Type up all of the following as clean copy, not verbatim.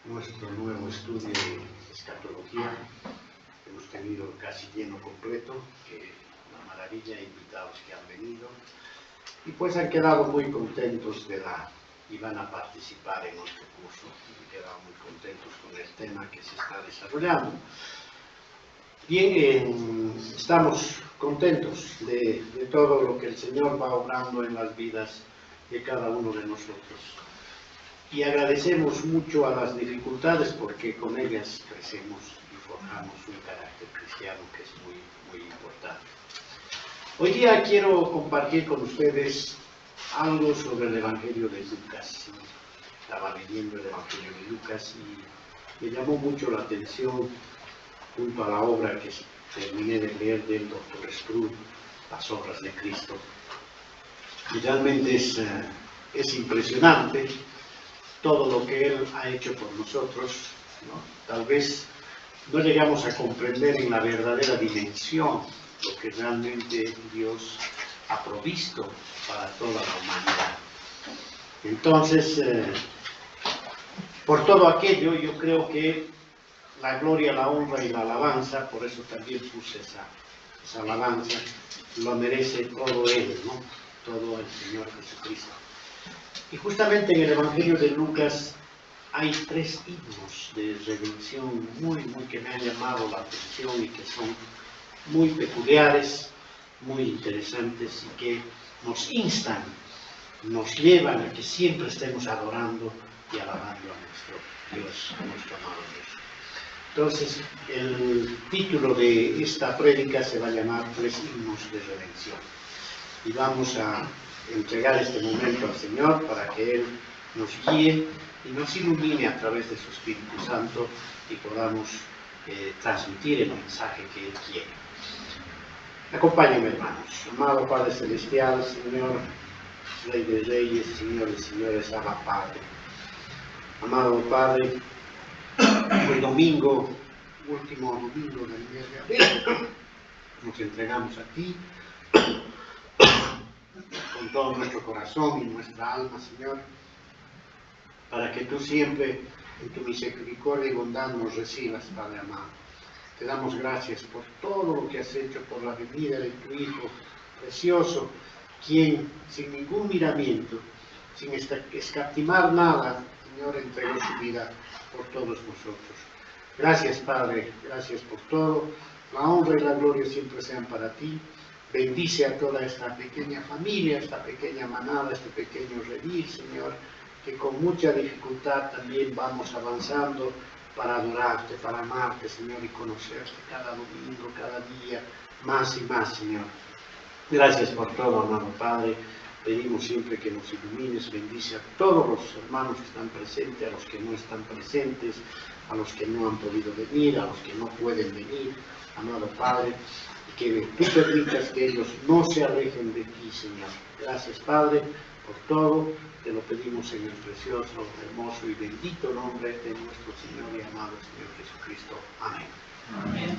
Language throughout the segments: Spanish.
nuestro nuevo estudio de escatología. Hemos tenido casi lleno completo, que una maravilla, invitados que han venido y pues han quedado muy contentos y van a participar en nuestro curso. Han quedado muy contentos con el tema que se está desarrollando. Bien, estamos contentos de todo lo que el Señor va obrando en las vidas de cada uno de nosotros. Y agradecemos mucho a las dificultades porque con ellas crecemos y forjamos un carácter cristiano que es muy, muy importante. Hoy día quiero compartir con ustedes algo sobre el Evangelio de Lucas. Estaba leyendo el Evangelio de Lucas y me llamó mucho la atención junto a la obra que terminé de leer del Dr. Sproul, Las Obras de Cristo. Y realmente es impresionante todo lo que Él ha hecho por nosotros, ¿no? Tal vez no llegamos a comprender en la verdadera dimensión lo que realmente Dios ha provisto para toda la humanidad. Entonces, por todo aquello, yo creo que la gloria, la honra y la alabanza, por eso también puse esa alabanza, lo merece todo Él, ¿no? Todo el Señor Jesucristo. Y justamente en el Evangelio de Lucas hay 3 himnos de redención que me han llamado la atención y que son muy peculiares, muy interesantes y que nos instan, nos llevan a que siempre estemos adorando y alabando a nuestro Dios, a nuestro amado Dios. Entonces, el título de esta prédica se va a llamar 3 himnos de redención. Y vamos a entregar este momento al Señor para que Él nos guíe y nos ilumine a través de su Espíritu Santo y podamos transmitir el mensaje que Él quiere. Acompáñenme, hermanos. Amado Padre Celestial, Señor, Rey de Reyes, Señores, Señores, Abba Padre. Amado Padre, el domingo, último domingo del mes de abril, nos entregamos a Ti con todo nuestro corazón y nuestra alma, Señor, para que Tú siempre, en Tu misericordia y bondad, nos recibas, Padre amado. Te damos gracias por todo lo que has hecho, por la venida de Tu Hijo precioso, quien, sin ningún miramiento, sin escatimar nada, Señor, entregó su vida por todos nosotros. Gracias, Padre, gracias por todo. La honra y la gloria siempre sean para Ti. Bendice a toda esta pequeña familia, esta pequeña manada, este pequeño redil, Señor, que con mucha dificultad también vamos avanzando para adorarte, para amarte, Señor, y conocerte cada domingo, cada día, más y más, Señor. Gracias por todo, amado Padre. Pedimos siempre que nos ilumines, bendice a todos los hermanos que están presentes, a los que no están presentes, a los que no han podido venir, a los que no pueden venir, amado Padre, y que Tú permitas que ellos no se alejen de Ti, Señor. Gracias, Padre, por todo. Te lo pedimos en el precioso, hermoso y bendito nombre de nuestro Señor y amado Señor Jesucristo. Amén. Amén.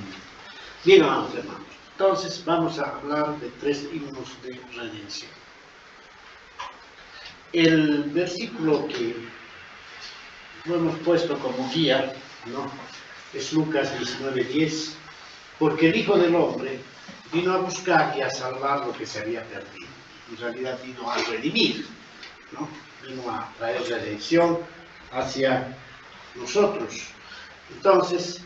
Bien, amados hermanos, entonces vamos a hablar de 3 himnos de redención. El versículo que lo hemos puesto como guía, ¿no?, es Lucas 19:10, porque el Hijo del Hombre vino a buscar y a salvar lo que se había perdido. En realidad vino a redimir, ¿no? Vino a traer redención hacia nosotros. Entonces,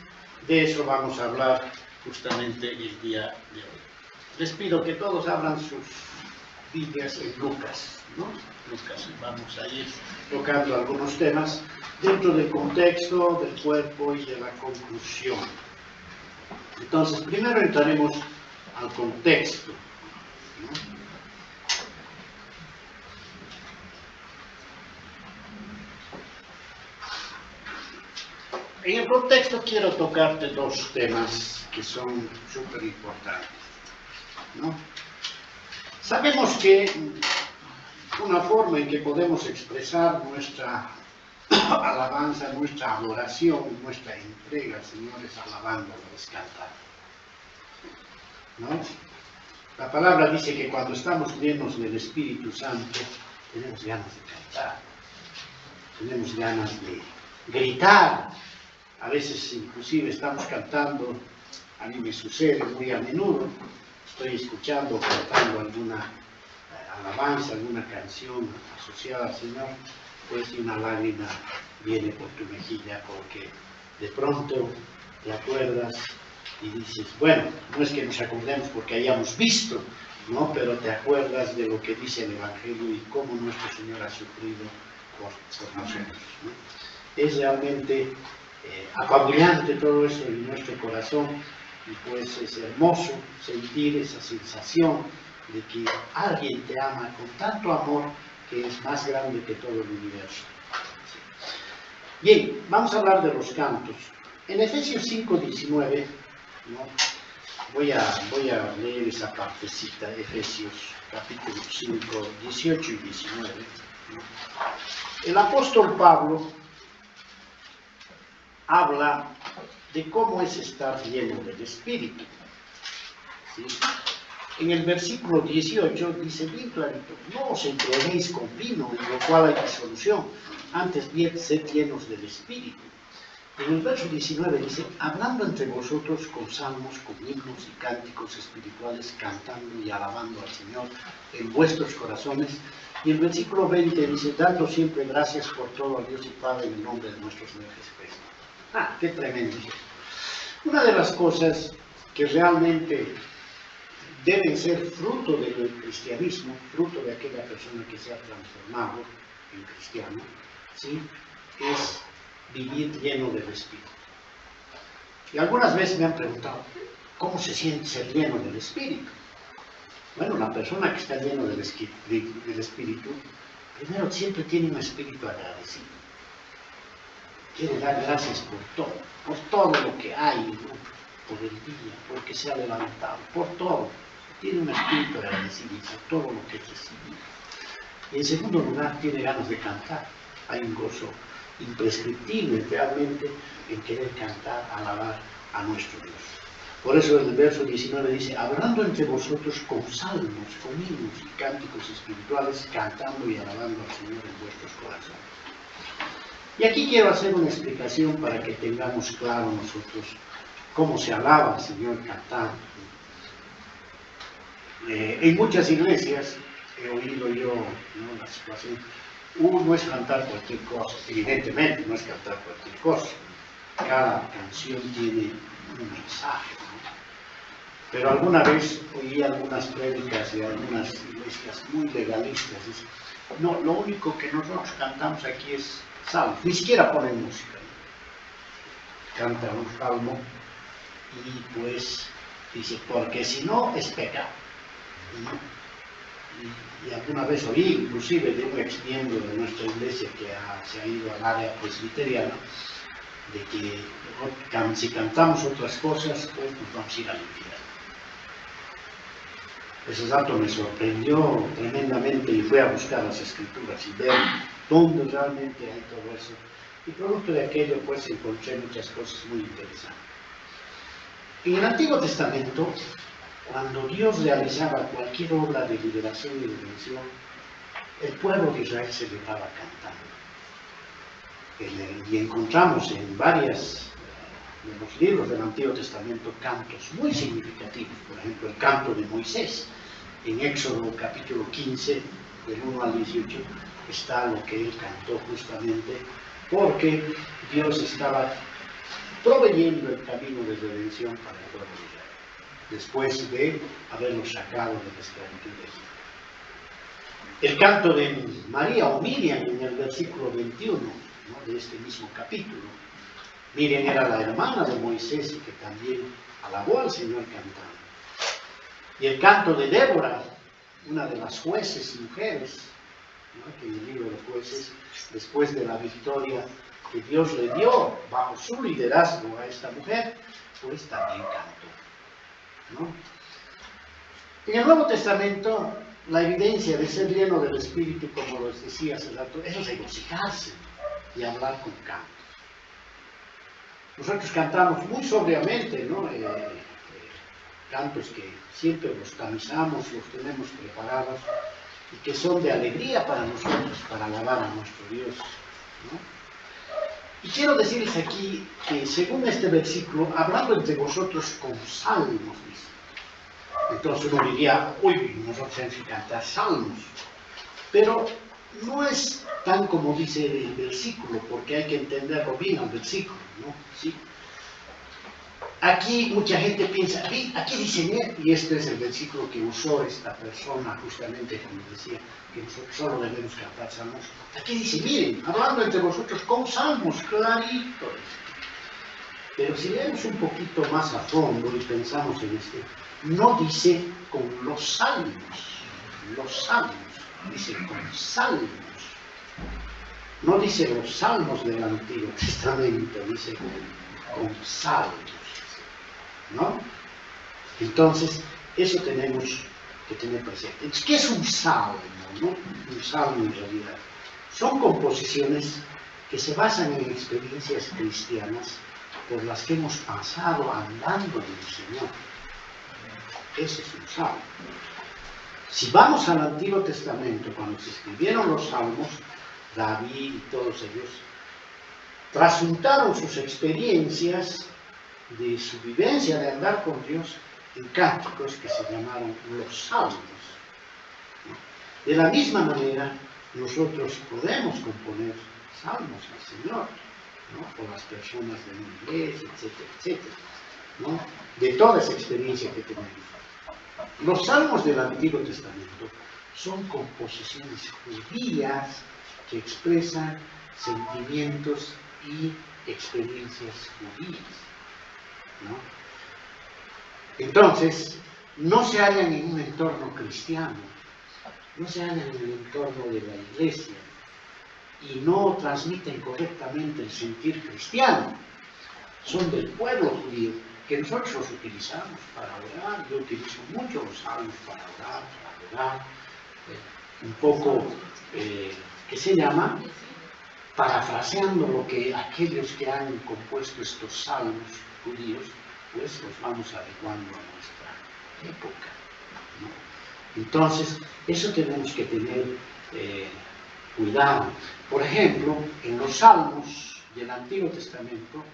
de eso vamos a hablar justamente el día de hoy. Les pido que todos abran sus Biblias en Lucas, ¿no? Lucas, vamos a ir tocando algunos temas dentro del contexto, del cuerpo y de la conclusión. Entonces, primero entraremos al contexto, ¿no? En el contexto quiero tocarte 2 temas que son súper importantes, ¿no? Sabemos que una forma en que podemos expresar nuestra alabanza, nuestra adoración, nuestra entrega al Señor es alabándolo, es cantar, ¿no? La palabra dice que cuando estamos llenos del Espíritu Santo tenemos ganas de cantar, tenemos ganas de gritar. A veces inclusive estamos cantando, a mí me sucede muy a menudo, estoy escuchando o cantando alguna alabanza, alguna canción asociada al Señor, pues y una lágrima viene por tu mejilla porque de pronto te acuerdas y dices, bueno, no es que nos acordemos porque hayamos visto, ¿no? Pero te acuerdas de lo que dice el Evangelio y cómo nuestro Señor ha sufrido por nosotros, ¿no? Es realmente apabullante todo eso en nuestro corazón y pues es hermoso sentir esa sensación de que alguien te ama con tanto amor que es más grande que todo el universo. Bien, vamos a hablar de los cantos. En Efesios 5:19, ¿no? voy a leer esa partecita, Efesios capítulo 5, 18 y 19. ¿No? El apóstol Pablo habla de cómo es estar lleno del Espíritu. ¿Sí? En el versículo 18 dice bien clarito, no os embriaguéis con vino, en lo cual hay disolución, antes bien sed llenos del Espíritu. En el verso 19 dice, hablando entre vosotros con salmos, con himnos y cánticos espirituales, cantando y alabando al Señor en vuestros corazones. Y el versículo 20 dice, dando siempre gracias por todo a Dios y Padre en el nombre de nuestro Señor Jesucristo. ¡Ah, qué tremendo! Una de las cosas que realmente deben ser fruto del cristianismo, fruto de aquella persona que se ha transformado en cristiano, ¿sí? Es vivir lleno del Espíritu. Y algunas veces me han preguntado, ¿cómo se siente ser lleno del Espíritu? Bueno, la persona que está lleno del Espíritu, primero siempre tiene un espíritu agradecido. Quiere dar gracias por todo lo que hay, ¿no? Por el día, porque se ha levantado, por todo. Tiene un espíritu agradecido por todo lo que es recibido. Y en segundo lugar, tiene ganas de cantar. Hay un gozo imprescriptible realmente en querer cantar, alabar a nuestro Dios. Por eso el verso 19 dice, hablando entre vosotros con salmos, con himnos y cánticos espirituales, cantando y alabando al Señor en vuestros corazones. Y aquí quiero hacer una explicación para que tengamos claro nosotros cómo se alaba al Señor cantando. En muchas iglesias he oído yo, ¿no?, la situación, no es cantar cualquier cosa, evidentemente no es cantar cualquier cosa, cada canción tiene un mensaje, ¿no? Pero alguna vez oí algunas prédicas de algunas iglesias muy legalistas, dicen, no, lo único que nosotros cantamos aquí es salmo, ni siquiera ponen música, ¿no? Canta un salmo y pues dice, porque si no es pecado, ¿no? Y alguna vez oí, inclusive de un ex miembro de nuestra iglesia que se ha ido al área presbiteriana, de que si cantamos otras cosas, pues nos vamos a ir al infierno. Ese dato me sorprendió tremendamente y fui a buscar las escrituras y ver dónde realmente hay todo eso. Y producto de aquello, pues encontré muchas cosas muy interesantes. En el Antiguo Testamento, cuando Dios realizaba cualquier obra de liberación y redención, el pueblo de Israel se levantaba cantando. Y encontramos en varios de los libros del Antiguo Testamento cantos muy significativos. Por ejemplo, el canto de Moisés. En Éxodo capítulo 15, del 1 al 18, está lo que él cantó justamente, porque Dios estaba proveyendo el camino de redención para el pueblo de Israel, después de haberlos sacado de la esclavitud de Egipto. El canto de María o Miriam en el versículo 21, ¿no?, de este mismo capítulo. Miriam era la hermana de Moisés y que también alabó al Señor cantando. Y el canto de Débora, una de las jueces y mujeres, ¿no?, que en el libro de Jueces, después de la victoria que Dios le dio bajo su liderazgo a esta mujer, pues también cantó, ¿no? En el Nuevo Testamento, la evidencia de ser lleno del Espíritu, como les decía hace rato, eso es regocijarse y hablar con canto. Nosotros cantamos muy sobriamente, ¿no? Cantos que siempre los tamizamos, los tenemos preparados y que son de alegría para nosotros, para alabar a nuestro Dios, ¿no? Y quiero decirles aquí que según este versículo, hablando entre vosotros con salmos, dice. Entonces uno diría, uy, nosotros tenemos que cantar salmos. Pero no es tan como dice el versículo, porque hay que entenderlo bien al versículo, ¿no? ¿Sí? Aquí mucha gente piensa, aquí dice, y este es el versículo que usó esta persona justamente cuando decía que nosotros solo debemos cantar salmos. Aquí dice, miren, hablando entre vosotros con salmos, clarito. Pero si leemos un poquito más a fondo y pensamos en este, no dice con los salmos, dice con salmos. No dice los salmos del Antiguo Testamento, dice con salmos, ¿no? Entonces, eso tenemos que tener presente. Entonces, ¿qué es un salmo, no? Un salmo en realidad son composiciones que se basan en experiencias cristianas por las que hemos pasado andando en el Señor. Ese es un salmo. Si vamos al Antiguo Testamento, cuando se escribieron los salmos, David y todos ellos trasuntaron sus experiencias de su vivencia de andar con Dios en cánticos que se llamaron los salmos. De la misma manera, nosotros podemos componer salmos al Señor, ¿no? Por las personas de la iglesia, etcétera, etcétera, ¿no? De toda esa experiencia que tenemos. Los salmos del Antiguo Testamento son composiciones judías que expresan sentimientos y experiencias judías, ¿no? Entonces, no se hallan en un entorno cristiano, no se hallan en el entorno de la iglesia y no transmiten correctamente el sentir cristiano. Son del pueblo judío, que nosotros los utilizamos para orar. Yo utilizo mucho los salmos para orar, un poco, ¿qué se llama? Parafraseando lo que aquellos que han compuesto estos salmos judíos, pues los vamos adecuando a nuestra época, ¿no? Entonces, eso tenemos que tener cuidado. Por ejemplo, en los salmos del Antiguo Testamento,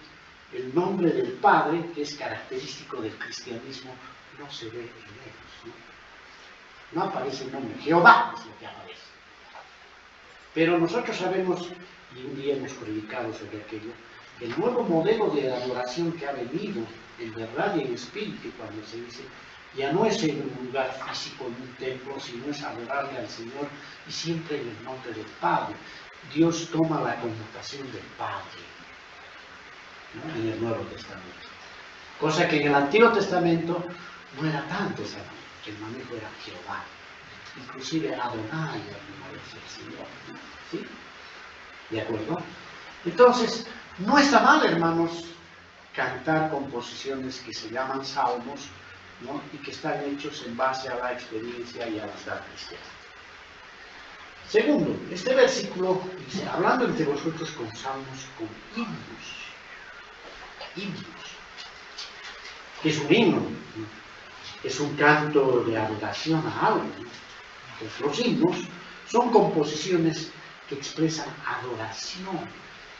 el nombre del Padre, que es característico del cristianismo, no se ve en ellos, ¿no? No aparece el nombre. Jehová es lo que aparece. Pero nosotros sabemos, y un día hemos predicado sobre aquello, el nuevo modelo de adoración que ha venido en verdad y en espíritu, cuando se dice, ya no es en un lugar físico, en un templo, sino es adorarle al Señor y siempre en el nombre del Padre. Dios toma la connotación del Padre, ¿no? En el Nuevo Testamento. Cosa que en el Antiguo Testamento no era tanto esa manera, el manejo era Jehová. Inclusive Adonai es el Señor, ¿sí? ¿De acuerdo? Entonces, no está mal, hermanos, cantar composiciones que se llaman salmos, ¿no? Y que están hechos en base a la experiencia y a la verdad cristiana. Segundo, este versículo dice, hablando entre vosotros con salmos, con himnos. ¿Qué es un himno? Es un canto de adoración a algo, ¿no? Pues los himnos son composiciones que expresan adoración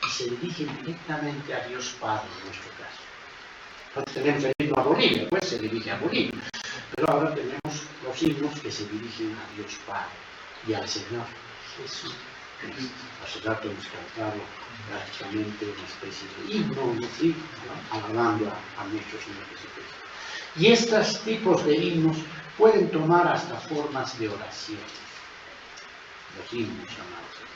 y se dirigen directamente a Dios Padre en nuestro caso. Entonces tenemos el himno a Bolivia, pues se dirige a Bolivia, pero ahora tenemos los himnos que se dirigen a Dios Padre y al Señor Jesús. Hace rato hemos cantado prácticamente una especie de himno, ¿sí? ¿No? Alabando a nuestro Señor Jesucristo. Y estos tipos de himnos pueden tomar hasta formas de oración. Los himnos, amados hermanos.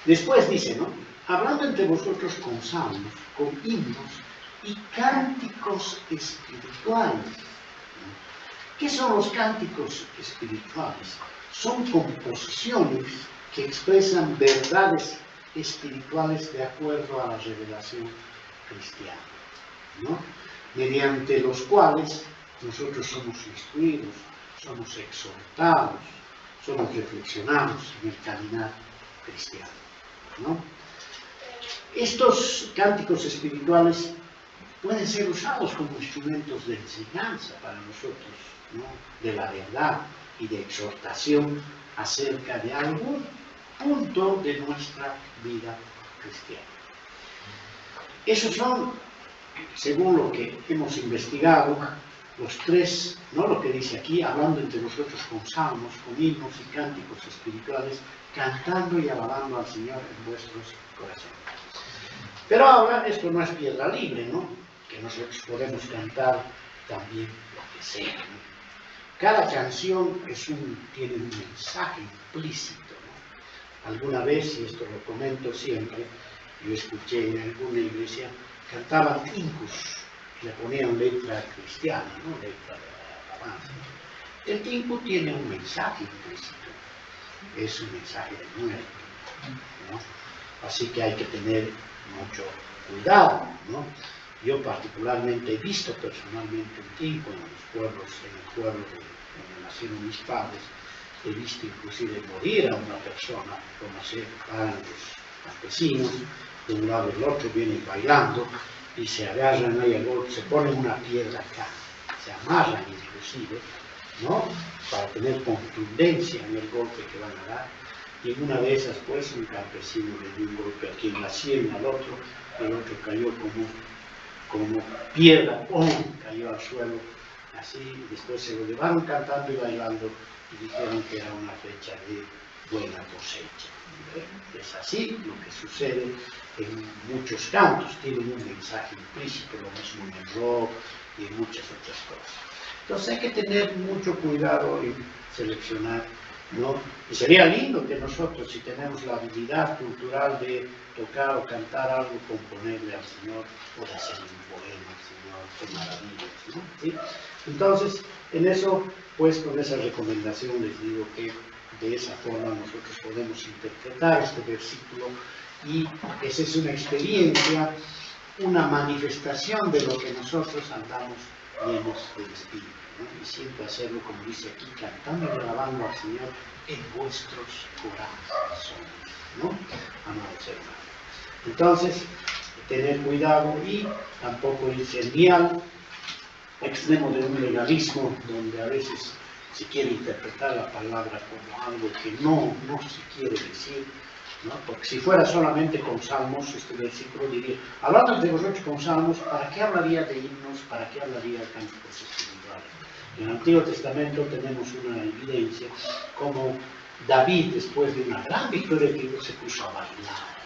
Después dice, ¿no? Hablando entre vosotros con salmos, con himnos y cánticos espirituales. ¿Qué son los cánticos espirituales? Son composiciones que expresan verdades espirituales de acuerdo a la revelación cristiana, ¿no? Mediante los cuales nosotros somos instruidos, somos exhortados, somos reflexionados en el caminar cristiano, ¿no? Estos cánticos espirituales pueden ser usados como instrumentos de enseñanza para nosotros, ¿no? De la verdad y de exhortación acerca de algún punto de nuestra vida cristiana. Esos son, según lo que hemos investigado, los tres, ¿no? Lo que dice aquí, hablando entre vosotros con salmos, con himnos y cánticos espirituales, cantando y alabando al Señor en vuestros corazones. Pero ahora esto no es piedra libre, ¿no? Que nosotros podemos cantar también lo que sea, ¿no? Cada canción tiene un mensaje implícito, ¿no? Alguna vez, y esto lo comento siempre, yo escuché en alguna iglesia, cantaban tincus, le ponían letra cristiana, ¿no? Letra de alabanza. El tinku tiene un mensaje implícito, es un mensaje de muerte, ¿no? Así que hay que tener mucho cuidado, ¿no? Yo particularmente he visto personalmente un tinku en los pueblos, en el pueblo donde nacieron mis padres, he visto inclusive morir a una persona, como se paran los campesinos, de un lado y del otro vienen bailando y se agarran ahí al golpe, se ponen una piedra acá, se amarran inclusive, ¿no? Para tener contundencia en el golpe que van a dar. Y en una de esas, pues, un campesino le dio un golpe aquí en la sien al otro, el otro cayó como piedra, ¡pum!, cayó al suelo, así, después se lo llevaron cantando y bailando y dijeron que era una fecha de buena cosecha. Es así lo que sucede en muchos cantos, tienen un mensaje implícito, lo mismo en el rock y en muchas otras cosas. Entonces hay que tener mucho cuidado en seleccionar, ¿no? Y sería lindo que nosotros, si tenemos la habilidad cultural de tocar o cantar algo, componerle al Señor, o de hacer un poema al Señor, qué maravillas, ¿no? ¿Sí? Entonces, en eso, pues con esa recomendación les digo que de esa forma nosotros podemos interpretar este versículo y esa es una experiencia, una manifestación de lo que nosotros andamos llenos del Espíritu, ¿no? Y siempre hacerlo, como dice aquí, cantando y alabando al Señor en vuestros corazones, ¿no? Amados hermanos. Entonces, tener cuidado y tampoco irse ni al extremo de un legalismo donde a veces se quiere interpretar la palabra como algo que no se quiere decir, ¿no? Porque si fuera solamente con salmos, este versículo diría, hablando de vosotros con salmos, ¿para qué hablaría de himnos? ¿Para qué hablaría de cánticos espirituales? En el Antiguo Testamento tenemos una evidencia como David, después de una gran victoria que se puso a bailar,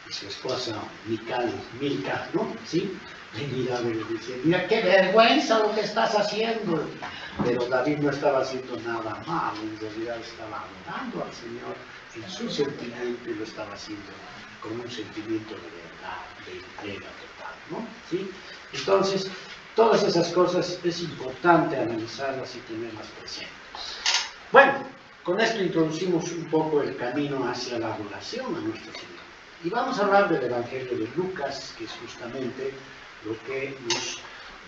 y su esposa Milca, ¿no? ¿Sí? Y miraba y le decía, mira qué vergüenza lo que estás haciendo. Pero David no estaba haciendo nada malo, en realidad estaba adorando al Señor en su sentimiento y lo estaba haciendo con un sentimiento de verdad, de entrega total, ¿no? ¿Sí? Entonces, todas esas cosas es importante analizarlas y tenerlas presentes. Bueno, con esto introducimos un poco el camino hacia la adoración a nuestro Señor. Y vamos a hablar del Evangelio de Lucas, que es justamente lo que nos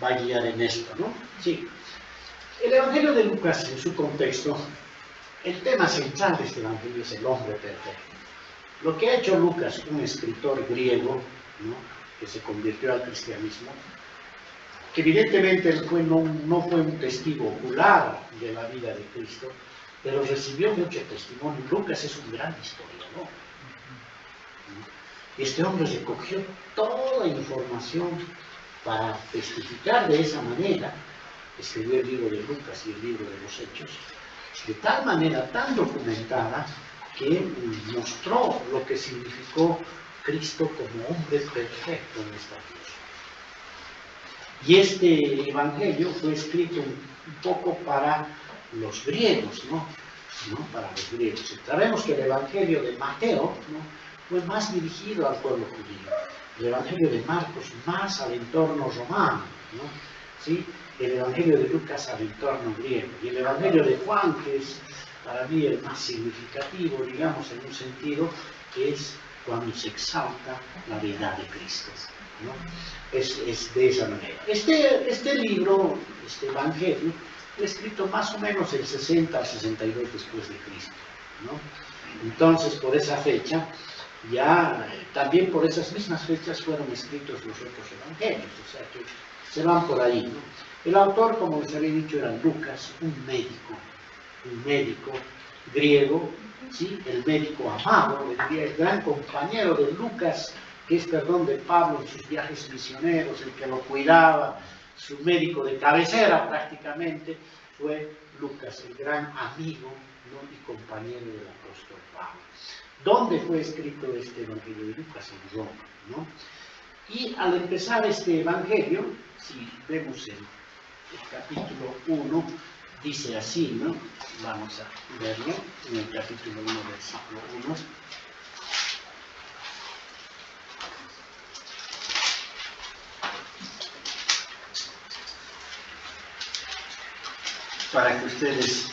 va a guiar en esto, ¿no? Sí. El Evangelio de Lucas, en su contexto, el tema central de este Evangelio es el hombre perfecto. Lo que ha hecho Lucas, un escritor griego, ¿no?, que se convirtió al cristianismo, que evidentemente no fue un testigo ocular de la vida de Cristo, pero recibió mucho testimonio. Lucas es un gran historiador. Este hombre recogió toda la información para testificar de esa manera, escribió el libro de Lucas y el libro de los Hechos, de tal manera tan documentada que mostró lo que significó Cristo como hombre perfecto en esta tierra. Y este evangelio fue escrito un poco para los griegos, ¿no? Para los griegos. Sabemos que el evangelio de Mateo, ¿no?, fue más dirigido al pueblo judío. El evangelio de Marcos más al entorno romano, ¿no? ¿Sí? El evangelio de Lucas al entorno griego. Y el evangelio de Juan, que es para mí el más significativo, digamos, en un sentido, que es cuando se exalta la deidad de Cristo, ¿no? Es de esa manera. Este libro, este evangelio, fue escrito más o menos el 60 al 62 después de Cristo, ¿no? Entonces, por esa fecha, ya también por esas mismas fechas fueron escritos los otros evangelios, o sea que se van por ahí, ¿no? El autor, como les había dicho, era Lucas, un médico griego, ¿sí? El médico amado, el gran compañero de Lucas, que es, perdón, de Pablo en sus viajes misioneros, el que lo cuidaba, su médico de cabecera prácticamente, fue Lucas, el gran amigo, ¿no? Y compañero del apóstol Pablo. ¿Dónde fue escrito este Evangelio de Lucas? En Roma, ¿no? Y al empezar este Evangelio, si vemos el capítulo 1, dice así, ¿no? Vamos a verlo en el capítulo 1, versículo 1. Para que ustedes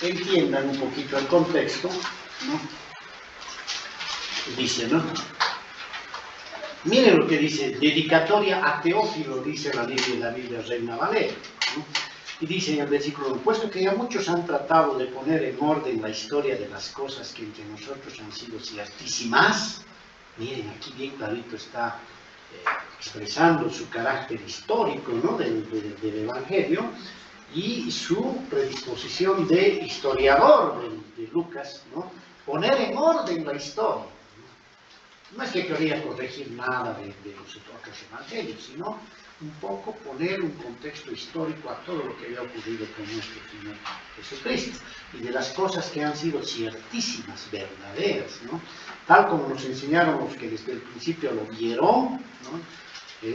entiendan un poquito el contexto, ¿no? Dice, ¿no? Miren lo que dice, dedicatoria a Teófilo, dice la Biblia Reina Valera, ¿no? Y dice en el versículo 1, puesto que ya muchos han tratado de poner en orden la historia de las cosas que entre nosotros han sido ciertísimas, miren, aquí bien clarito está expresando su carácter histórico, ¿no? del Evangelio, y su predisposición de historiador de Lucas, ¿no? Poner en orden la historia. No es que quería corregir nada de los otros evangelios, sino un poco poner un contexto histórico a todo lo que había ocurrido con nuestro Señor Jesucristo y de las cosas que han sido ciertísimas, verdaderas, ¿no? Tal como nos enseñaron los que desde el principio lo vieron, ¿no?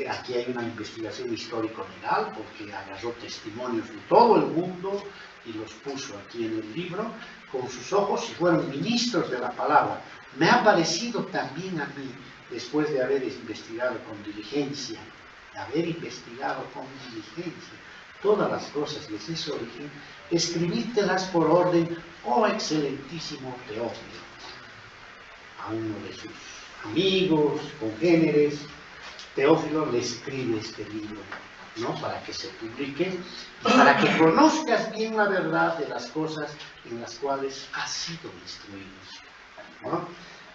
Aquí hay una investigación histórico-legal porque agarró testimonios de todo el mundo y los puso aquí en el libro con sus ojos y fueron ministros de la palabra. Me ha parecido también a mí, después de haber investigado con diligencia, todas las cosas desde su origen, escribírtelas por orden, oh excelentísimo Teófilo, a uno de sus amigos, congéneres. Teófilo le escribe este libro, ¿no? Para que se publique y para que conozcas bien la verdad de las cosas en las cuales has sido instruido, ¿no?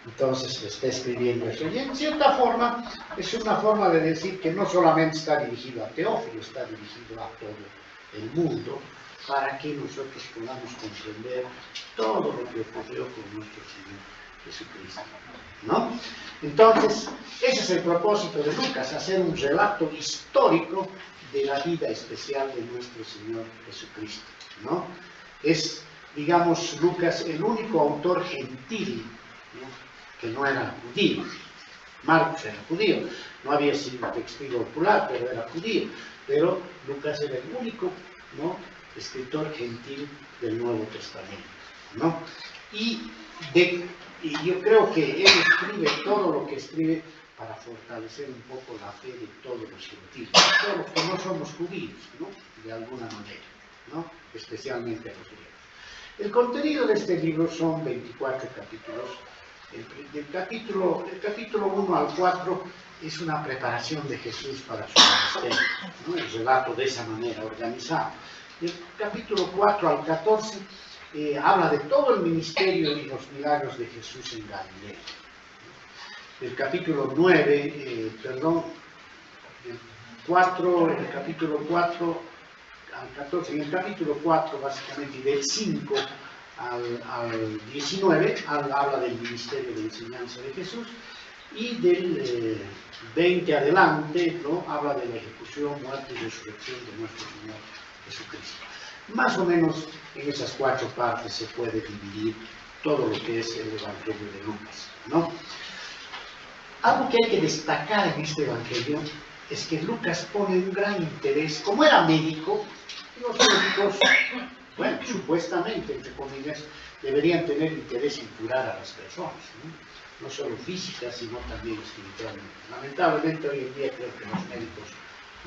Entonces le está escribiendo eso. Y en cierta forma es una forma de decir que no solamente está dirigido a Teófilo, está dirigido a todo el mundo, para que nosotros podamos comprender todo lo que ocurrió con nuestro Señor Jesucristo, ¿no? Entonces, ese es el propósito de Lucas, hacer un relato histórico de la vida especial de nuestro Señor Jesucristo, ¿no? Es, digamos, Lucas el único autor gentil, ¿no? Que no era judío. Marcos era judío, no había sido testigo ocular, pero era judío. Pero Lucas era el único, ¿no? Escritor gentil del Nuevo Testamento, ¿no? Y yo creo que él escribe todo lo que escribe para fortalecer un poco la fe de todos los gentiles, todos los que no somos judíos, ¿no? De alguna manera, ¿no? Especialmente a los griegos. El contenido de este libro son 24 capítulos. El capítulo 1 al 4 es una preparación de Jesús para su ministerio, ¿no? El relato de esa manera organizado. Del capítulo 4 al 14 habla de todo el ministerio y los milagros de Jesús en Galilea. El capítulo 9, el capítulo 4 al 14, en el capítulo 4 básicamente, y del 5 al 19, habla del ministerio de enseñanza de Jesús, y del 20 adelante, ¿no? Habla de la ejecución, muerte y resurrección de nuestro Señor Jesucristo. Más o menos en esas 4 partes se puede dividir todo lo que es el Evangelio de Lucas, ¿no? Algo que hay que destacar en este Evangelio es que Lucas pone un gran interés, como era médico, los médicos, bueno, supuestamente, entre comillas, deberían tener interés en curar a las personas, ¿no? No solo físicas, sino también espiritualmente. Lamentablemente hoy en día creo que los médicos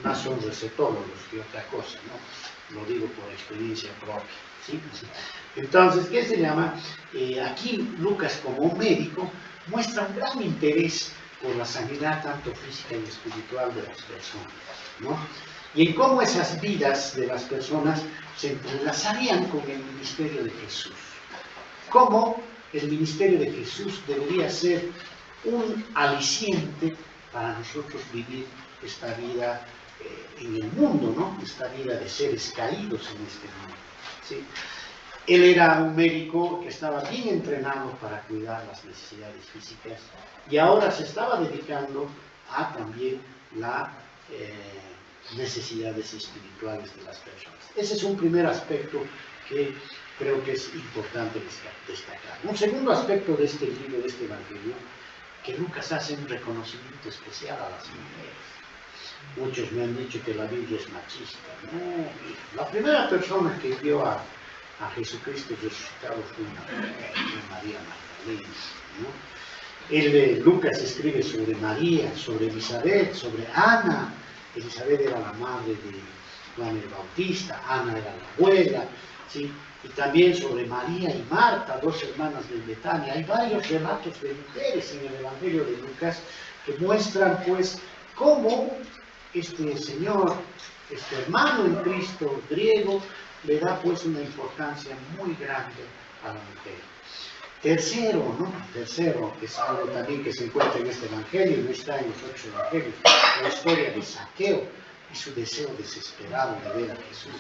más son recetólogos que otra cosa, ¿no? Lo digo por experiencia propia, ¿sí? Entonces, ¿qué se llama? Aquí Lucas, como un médico, muestra un gran interés por la sanidad tanto física y espiritual de las personas, ¿no? Y en cómo esas vidas de las personas se entrelazarían con el ministerio de Jesús. Cómo el ministerio de Jesús debería ser un aliciente para nosotros vivir esta vida en el mundo, ¿no? Esta vida de seres caídos en este mundo, ¿sí? Él era un médico que estaba bien entrenado para cuidar las necesidades físicas y ahora se estaba dedicando a también las necesidades espirituales de las personas. Ese es un primer aspecto que creo que es importante destacar. Un segundo aspecto de este libro, de este evangelio, que Lucas hace un reconocimiento especial a las mujeres. Muchos me han dicho que la Biblia es machista. No, la primera persona que vio a Jesucristo resucitado fue una mujer, fue María Magdalena, ¿no? Lucas escribe sobre María, sobre Elizabeth, sobre Ana. Elizabeth era la madre de Juan el Bautista, Ana era la abuela, ¿sí? Y también sobre María y Marta, dos hermanas de Betania. Hay varios relatos de mujeres en el Evangelio de Lucas que muestran pues cómo este Señor, este hermano en Cristo griego, le da pues una importancia muy grande a la mujer. Tercero, ¿no? Tercero, es algo también que se encuentra en este Evangelio, no está en los 8 Evangelios, la historia de Zaqueo y su deseo desesperado de ver a Jesús.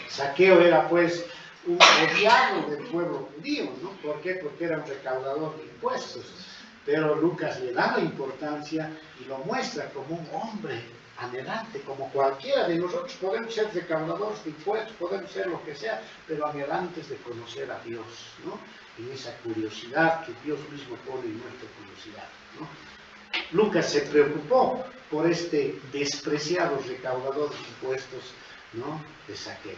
Zaqueo era pues un odiado del pueblo judío, ¿no? ¿Por qué? Porque era un recaudador de impuestos. Pero Lucas le da la importancia y lo muestra como un hombre anhelante, como cualquiera de nosotros. Podemos ser recaudadores de impuestos, podemos ser lo que sea, pero anhelantes de conocer a Dios, ¿no? En esa curiosidad que Dios mismo pone en nuestra curiosidad, ¿no? Lucas se preocupó por este despreciado recaudador de impuestos, ¿no? De Zaqueo.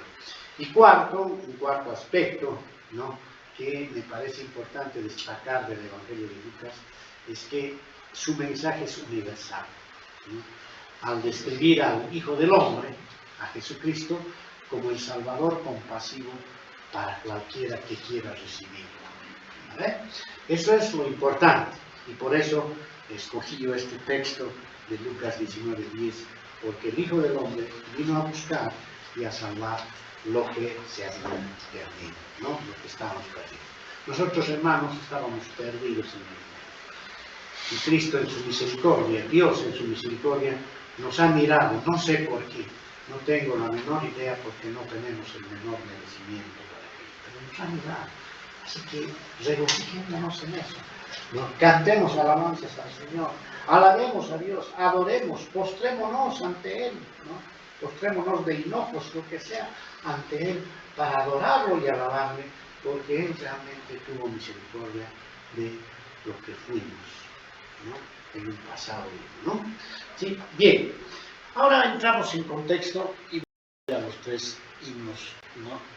Y un cuarto aspecto, ¿no? Que me parece importante destacar del Evangelio de Lucas, es que su mensaje es universal, ¿no? Al describir al Hijo del Hombre, a Jesucristo, como el Salvador compasivo para cualquiera que quiera recibirlo. ¿Vale? Eso es lo importante, y por eso escogí yo este texto de Lucas 19:10, porque el Hijo del Hombre vino a buscar y a salvar lo que se había perdido, ¿no? Lo que estábamos perdidos. Nosotros, hermanos, estábamos perdidos en el mundo. Y Cristo en su misericordia, Dios en su misericordia, nos ha mirado, no sé por qué, no tengo la menor idea porque no tenemos el menor merecimiento para Cristo, pero nos ha mirado. Así que regocijémonos en eso. ¿No? Cantemos alabanzas al Señor, alabemos a Dios, adoremos, postrémonos ante Él, ¿no? Postrémonos de hinojos, lo que sea, ante Él, para adorarlo y alabarle, porque Él realmente tuvo misericordia de lo que fuimos, ¿no? En un pasado, ¿no? ¿Sí? Bien, ahora entramos en contexto y vamos a los 3 himnos, ¿no?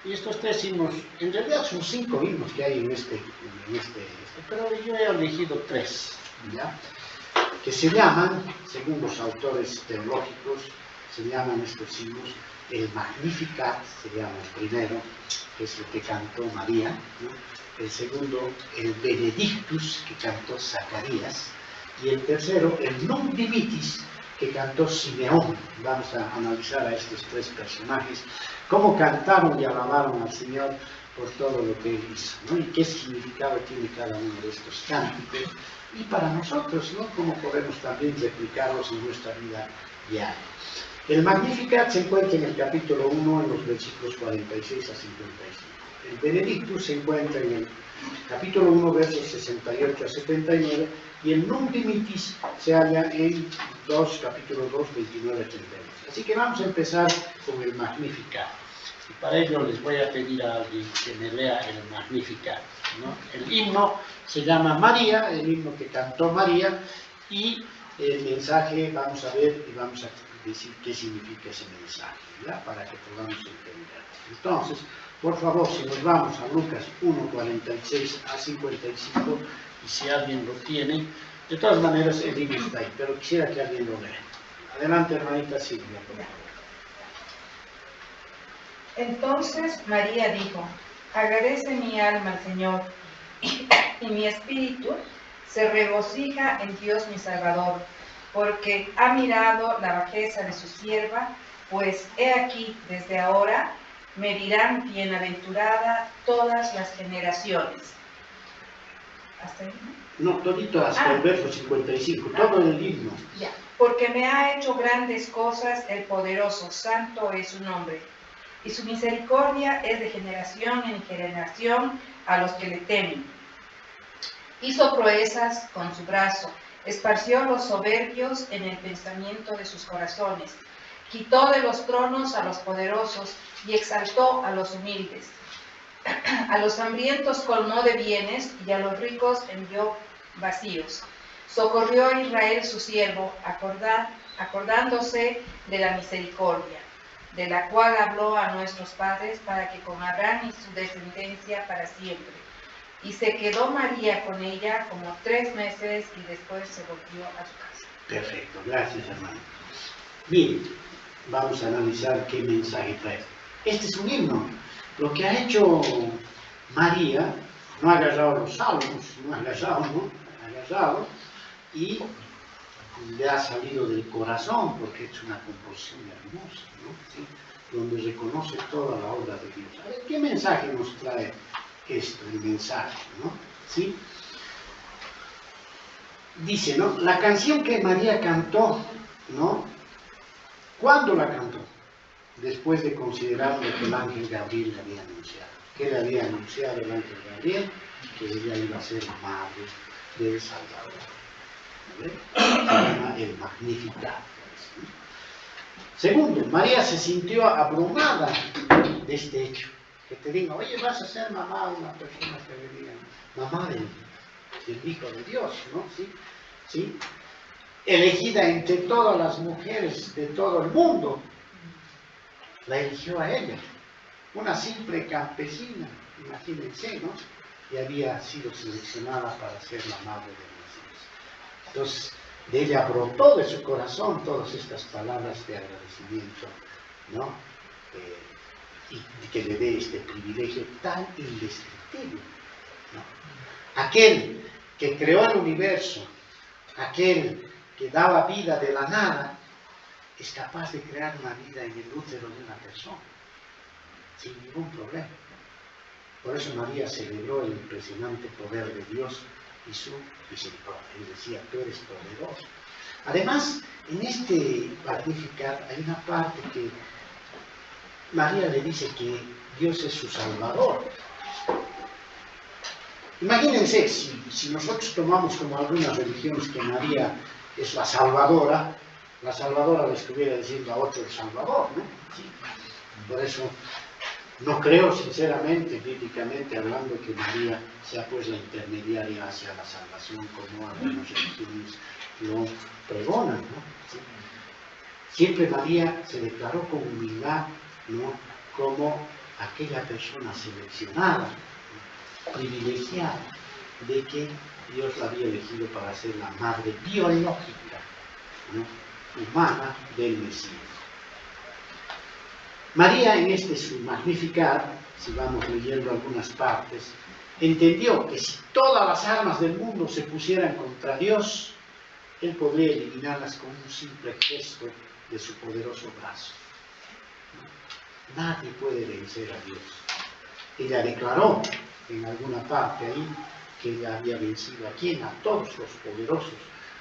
Y estos 3 himnos, en realidad son 5 himnos que hay en este, pero yo he elegido 3, ¿ya? Que se llaman, según los autores teológicos, se llaman estos himnos el Magnificat, se llama el primero, que es el que cantó María, ¿no? El segundo, el Benedictus, que cantó Zacarías, y el tercero, el Nunc Dimittis, que cantó Simeón. Vamos a analizar a estos 3 personajes, cómo cantaron y alabaron al Señor por todo lo que Él hizo, ¿no? Y qué significado tiene cada uno de estos cánticos, y para nosotros, ¿no? Cómo podemos también replicarlos en nuestra vida diaria. El Magnificat se encuentra en el capítulo 1, en los versículos 46 a 55. El Benedictus se encuentra en el capítulo 1, versos 68 a 79, y el Nunc Dimittis se halla en capítulo 2, 29 a 32. Así que vamos a empezar con el Magnificat. Y para ello les voy a pedir a alguien que me lea el Magnificat, ¿no? El himno se llama María, el himno que cantó María, y el mensaje vamos a ver y vamos a decir qué significa ese mensaje, ¿ya? Para que podamos entender. Entonces, por favor, si nos vamos a Lucas 1, 46 a 55, y si alguien lo tiene, de todas maneras el himno está ahí, pero quisiera que alguien lo lea. Adelante, hermanita Silvia, por favor. Entonces María dijo: agradece mi alma al Señor, y mi espíritu se regocija en Dios mi Salvador, porque ha mirado la bajeza de su sierva, pues he aquí, desde ahora me dirán bienaventurada todas las generaciones. ¿Hasta ahí? No, todito hasta el verso 55, todo el himno. Ya, porque me ha hecho grandes cosas el poderoso, santo es su nombre. y su misericordia es de generación en generación a los que le temen. Hizo proezas con su brazo, esparció los soberbios en el pensamiento de sus corazones, quitó de los tronos a los poderosos y exaltó a los humildes. A los hambrientos colmó de bienes y a los ricos envió vacíos. Socorrió a Israel su siervo, acordándose de la misericordia, de la cual habló a nuestros padres para que con Abraham y su descendencia para siempre. Y se quedó María con ella como 3 meses y después se volvió a su casa. Perfecto, gracias hermano. Bien, vamos a analizar qué mensaje trae. Este es un himno. Lo que ha hecho María, no ha agarrado los salmos, ha agarrado y le ha salido del corazón, porque es una composición hermosa, ¿no? ¿Sí? Donde reconoce toda la obra de Dios. A ver, ¿qué mensaje nos trae esto, el mensaje, ¿no? ¿Sí? Dice, ¿no? La canción que María cantó, ¿no? ¿Cuándo la cantó? Después de considerar lo que el ángel Gabriel le había anunciado. ¿Qué le había anunciado el ángel Gabriel? Que ella iba a ser la madre del Salvador. ¿Vale? Se llama el Magnificat. Segundo, María se sintió abrumada de este hecho. Que te digan, oye, vas a ser mamá de una persona que le digan, mamá del Hijo de Dios, ¿no? ¿Sí? ¿Sí? Elegida entre todas las mujeres de todo el mundo, la eligió a ella, una simple campesina, imagínense, ¿no? Y había sido seleccionada para ser la madre del Mesías. Entonces, de ella brotó de su corazón todas estas palabras de agradecimiento, ¿no? Y que le dé este privilegio tan indescriptible, ¿no? Aquel que creó el universo, aquel que daba vida de la nada, es capaz de crear una vida en el útero de una persona, sin ningún problema. Por eso María celebró el impresionante poder de Dios y su misericordia. Y decía, tú eres poderoso. Además, en este Magnificat hay una parte que María le dice que Dios es su Salvador. Imagínense, si nosotros tomamos como algunas religiones que María es la Salvadora le estuviera diciendo a otro el Salvador, ¿no? Sí. Por eso no creo sinceramente, bíblicamente hablando, que María sea pues la intermediaria hacia la salvación como algunas religiones lo pregonan, ¿no? Sí. Siempre María se declaró con humildad, ¿no? Como aquella persona seleccionada, ¿no? Privilegiada, de que Dios la había elegido para ser la madre biológica, ¿no? Humana del Mesías. María en este su Magnificat, si vamos leyendo algunas partes, entendió que si todas las armas del mundo se pusieran contra Dios, Él podría eliminarlas con un simple gesto de su poderoso brazo. Nadie puede vencer a Dios. Ella declaró en alguna parte ahí que ella había vencido a quién, a todos los poderosos,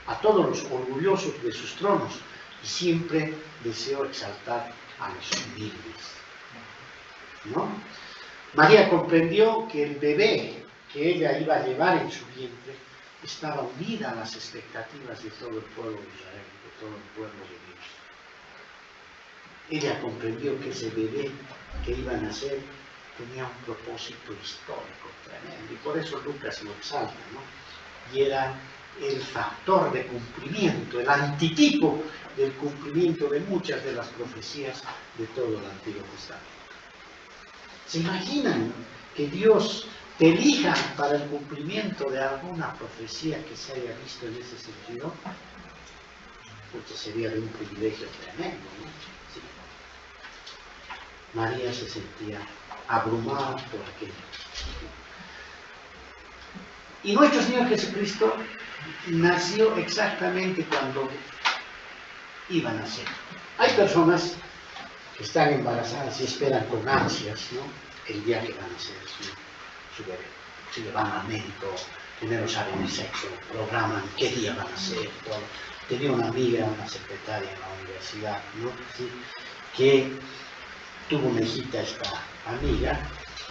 a todos los orgullosos de sus tronos, y siempre deseó exaltar a los humildes, ¿no? María comprendió que el bebé que ella iba a llevar en su vientre estaba unida a las expectativas de todo el pueblo de Israel, de todo el pueblo de Dios. Ella comprendió que ese bebé que iba a nacer tenía un propósito histórico tremendo, y por eso Lucas lo exalta, ¿no? Y era el factor de cumplimiento, el antitipo del cumplimiento de muchas de las profecías de todo el Antiguo Testamento. ¿Se imaginan que Dios te elija para el cumplimiento de alguna profecía que se haya visto en ese sentido? Pues sería de un privilegio tremendo, ¿no? Sí. María se sentía abrumada por aquello. Y nuestro Señor Jesucristo nació exactamente cuando iba a nacer. Hay personas que están embarazadas y esperan con ansias, ¿no? El día que va a nacer su bebé. Si le van al médico, primero saben el sexo, programan qué día van a nacer, todo. Tenía una amiga, una secretaria en la universidad, ¿no? Sí, que tuvo una hijita esta amiga,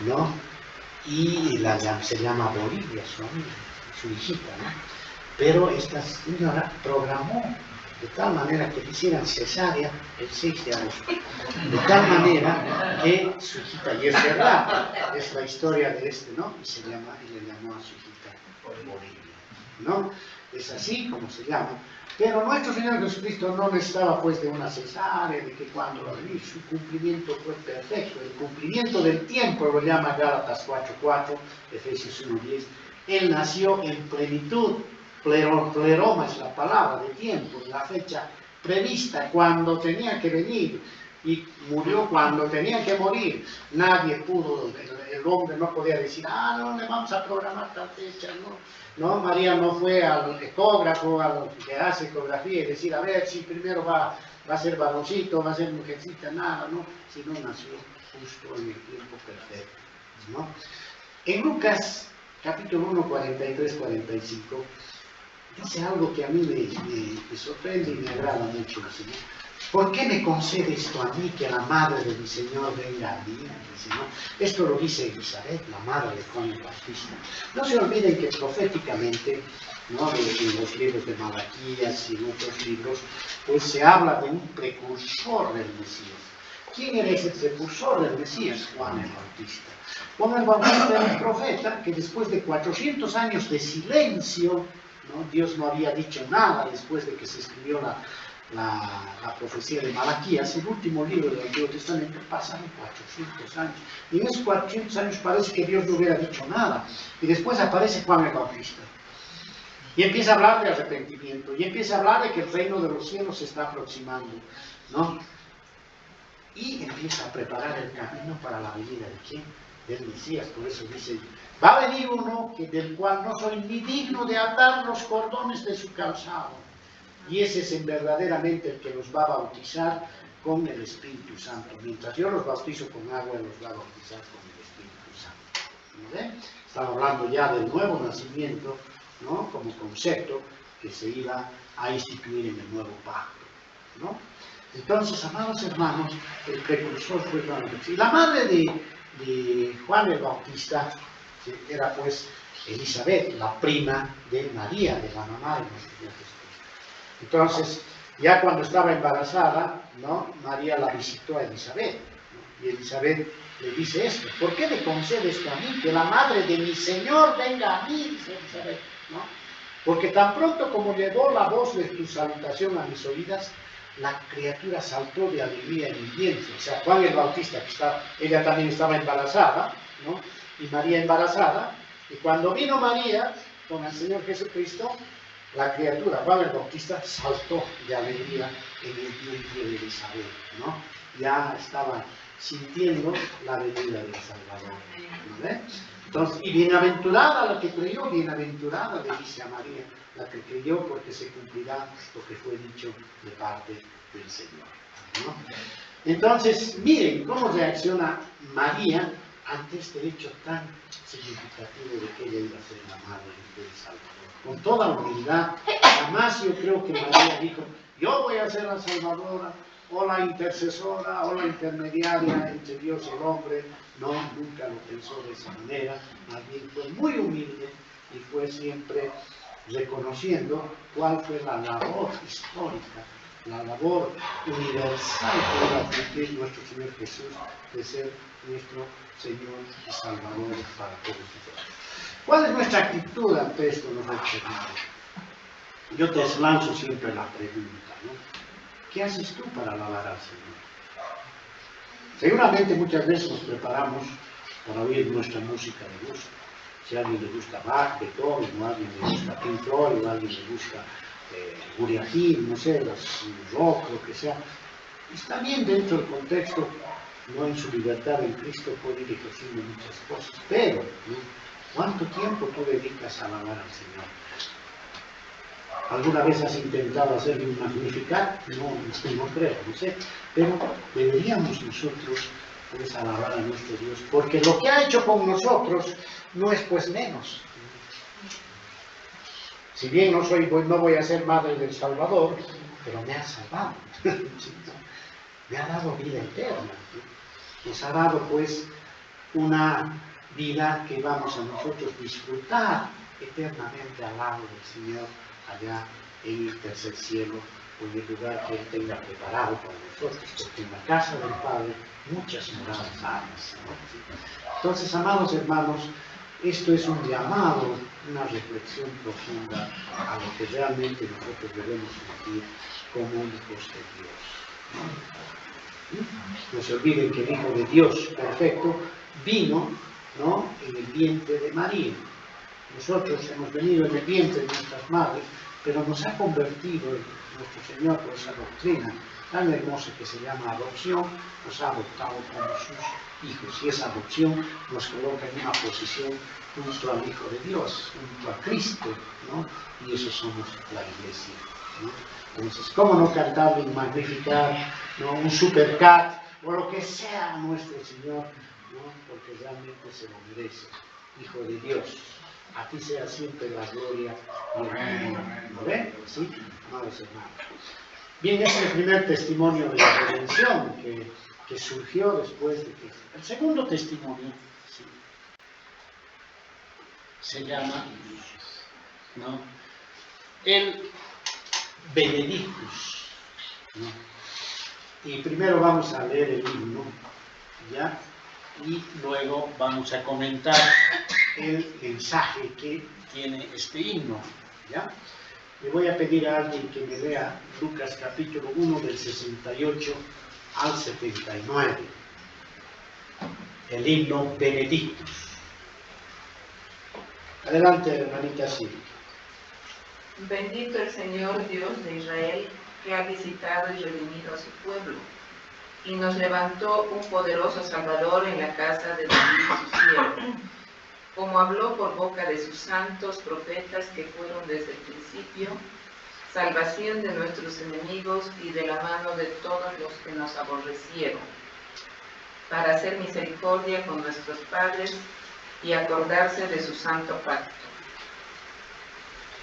¿no? Y se llama Bolivia, su amiga, su hijita, ¿no? Pero esta señora programó de tal manera que le hicieran cesárea el 6 de agosto. De tal manera que su hijita, y es verdad, es la historia de este, ¿no? Y le llamó a su hijita Bolivia, ¿no? Es así como se llama. Pero nuestro Señor Jesucristo no necesitaba pues de una cesárea, de que cuando va a venir, su cumplimiento fue perfecto. El cumplimiento del tiempo lo llama Gálatas 4:4, Efesios 1:10. Él nació en plenitud, pleroma es la palabra de tiempo, la fecha prevista, cuando tenía que venir, y murió cuando tenía que morir. Nadie pudo, el hombre no podía decir, no le vamos a programar tal fecha, no, María no fue al ecógrafo, al que hace ecografía y decir, a ver si primero va a ser varoncito, va a ser mujercita, nada, no, sino nació justo en el tiempo perfecto, ¿no? En Lucas, capítulo 1, 43-45, dice algo que a mí me sorprende y me agrada mucho, Señor. ¿Por qué me concede esto a mí, que la madre de mi Señor venga a mí? Dice, ¿no? Esto lo dice Elizabeth, la madre de Juan el Bautista. No se olviden que proféticamente, ¿no? En los libros de Malaquías y en otros libros, pues se habla de un precursor del Mesías. ¿Quién era ese precursor del Mesías? Juan el Bautista. Juan el Bautista era un profeta que después de 400 años de silencio, ¿no? Dios no había dicho nada después de que se escribió la profecía de Malaquías, el último libro del Antiguo Testamento. Pasaron 400 años. Y en esos 400 años parece que Dios no hubiera dicho nada. Y después aparece Juan el Bautista. Y empieza a hablar de arrepentimiento. Y empieza a hablar de que el reino de los cielos se está aproximando, ¿no? Y empieza a preparar el camino para la venida de ¿quién? Del Mesías. Por eso dice, va a venir uno del cual no soy ni digno de atar los cordones de su calzado. Y ese es verdaderamente el que los va a bautizar con el Espíritu Santo. Mientras yo los bautizo con agua, los va a bautizar con el Espíritu Santo. ¿No ven? Estaba hablando ya del nuevo nacimiento, ¿no? Como concepto que se iba a instituir en el nuevo pacto, ¿no? Entonces, amados hermanos, el precursor fue Juan el Bautista. Y la madre de Juan el Bautista era pues Elizabeth, la prima de María, de la mamá de nuestro Señor Jesús. Entonces, ya cuando estaba embarazada, ¿no? María la visitó a Elizabeth, ¿no? Y Elizabeth le dice esto: ¿por qué me concedes esto a mí? Que la madre de mi Señor venga a mí, dice Elizabeth, ¿no? Porque tan pronto como llegó la voz de tu salutación a mis oídas, la criatura saltó de alegría en mi vientre. O sea, Juan el Bautista, ella también estaba embarazada, ¿no? Y María embarazada, y cuando vino María con el Señor Jesucristo, la criatura, Juan el Bautista, saltó de alegría en el vientre de Elizabeth, ¿no? Ya estaba sintiendo la venida del Salvador, ¿no? Entonces, y bienaventurada la que creyó, bienaventurada le dice a María, la que creyó, porque se cumplirá lo que fue dicho de parte del Señor, ¿no? Entonces, miren cómo reacciona María ante este hecho tan significativo de que ella iba a ser la madre del Salvador. Con toda humildad, jamás yo creo que María dijo, yo voy a ser la salvadora, o la intercesora, o la intermediaria entre Dios y el hombre. No, nunca lo pensó de esa manera. Más bien fue muy humilde y fue siempre reconociendo cuál fue la labor histórica, la labor universal que iba a cumplir nuestro Señor Jesús, de ser nuestro Señor y Salvador para todos nosotros. ¿Cuál es nuestra actitud ante esto, nosotros, hermanos? Yo te lanzo siempre la pregunta, ¿no? ¿Qué haces tú para alabar al Señor? Seguramente muchas veces nos preparamos para oír nuestra música de gusto. Si a alguien le gusta Bach, Beethoven, o a alguien le gusta Pink Floyd, o a alguien le gusta Uriah Heep, no sé, rock, lo que sea. Está bien dentro del contexto, no en su libertad en Cristo puede ir ejerciendo muchas cosas, pero ¿no? ¿Cuánto tiempo tú dedicas a alabar al Señor? ¿Alguna vez has intentado hacerle un Magnificat? No creo, no sé. Pero deberíamos nosotros pues alabar a nuestro Dios, porque lo que ha hecho con nosotros no es pues menos. Si bien no voy a ser madre del Salvador, pero me ha salvado. Me ha dado vida eterna. Nos ha dado pues una vida que vamos a nosotros disfrutar eternamente al lado del Señor allá en el tercer cielo o en el lugar que Él tenga preparado para nosotros, porque en la casa del Padre muchas moradas hay. Entonces, amados hermanos, esto es un llamado, una reflexión profunda a lo que realmente nosotros debemos sentir como hijos de Dios. No se olviden que el Hijo de Dios perfecto vino, ¿no?, en el vientre de María. Nosotros hemos venido en el vientre de nuestras madres, pero nos ha convertido nuestro Señor por esa doctrina tan hermosa que se llama adopción, nos ha adoptado como sus hijos, y esa adopción nos coloca en una posición junto al Hijo de Dios, junto a Cristo, ¿no? Y eso somos la Iglesia, ¿no? Entonces, ¿cómo no cantarle y magnificar, ¿no?, un supercat o lo que sea a nuestro Señor, ¿no?, porque realmente se lo merece, Hijo de Dios? A ti sea siempre la gloria y el honor. ¿No ven? ¿Sí? Amados hermanos. Bien, ese es el primer testimonio de la redención que surgió después de que... El segundo testimonio, ¿sí?, se llama, ¿no?, el Benedictus, ¿no? Y primero vamos a leer el himno, ¿ya? Y luego vamos a comentar el mensaje que tiene este himno, ¿ya? Le voy a pedir a alguien que me lea Lucas capítulo 1 del 68 al 79, el himno Benedictus. Adelante, hermanita Silvia. Bendito el Señor Dios de Israel, que ha visitado y redimido a su pueblo, y nos levantó un poderoso Salvador en la casa de David su siervo, como habló por boca de sus santos profetas que fueron desde el principio, salvación de nuestros enemigos y de la mano de todos los que nos aborrecieron, para hacer misericordia con nuestros padres y acordarse de su santo pacto,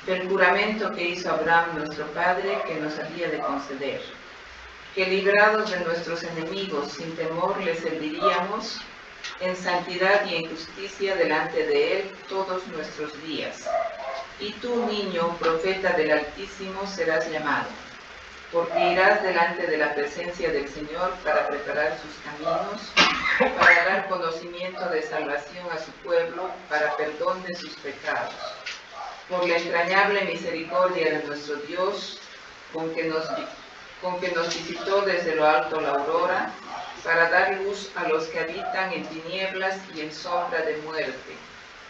del juramento que hizo Abraham nuestro padre, que nos había de conceder, que librados de nuestros enemigos sin temor le serviríamos en santidad y en justicia delante de él todos nuestros días. Y tú, niño, profeta del Altísimo, serás llamado, porque irás delante de la presencia del Señor para preparar sus caminos, para dar conocimiento de salvación a su pueblo, para perdón de sus pecados, por la entrañable misericordia de nuestro Dios, con que nos visitó desde lo alto la aurora, para dar luz a los que habitan en tinieblas y en sombra de muerte,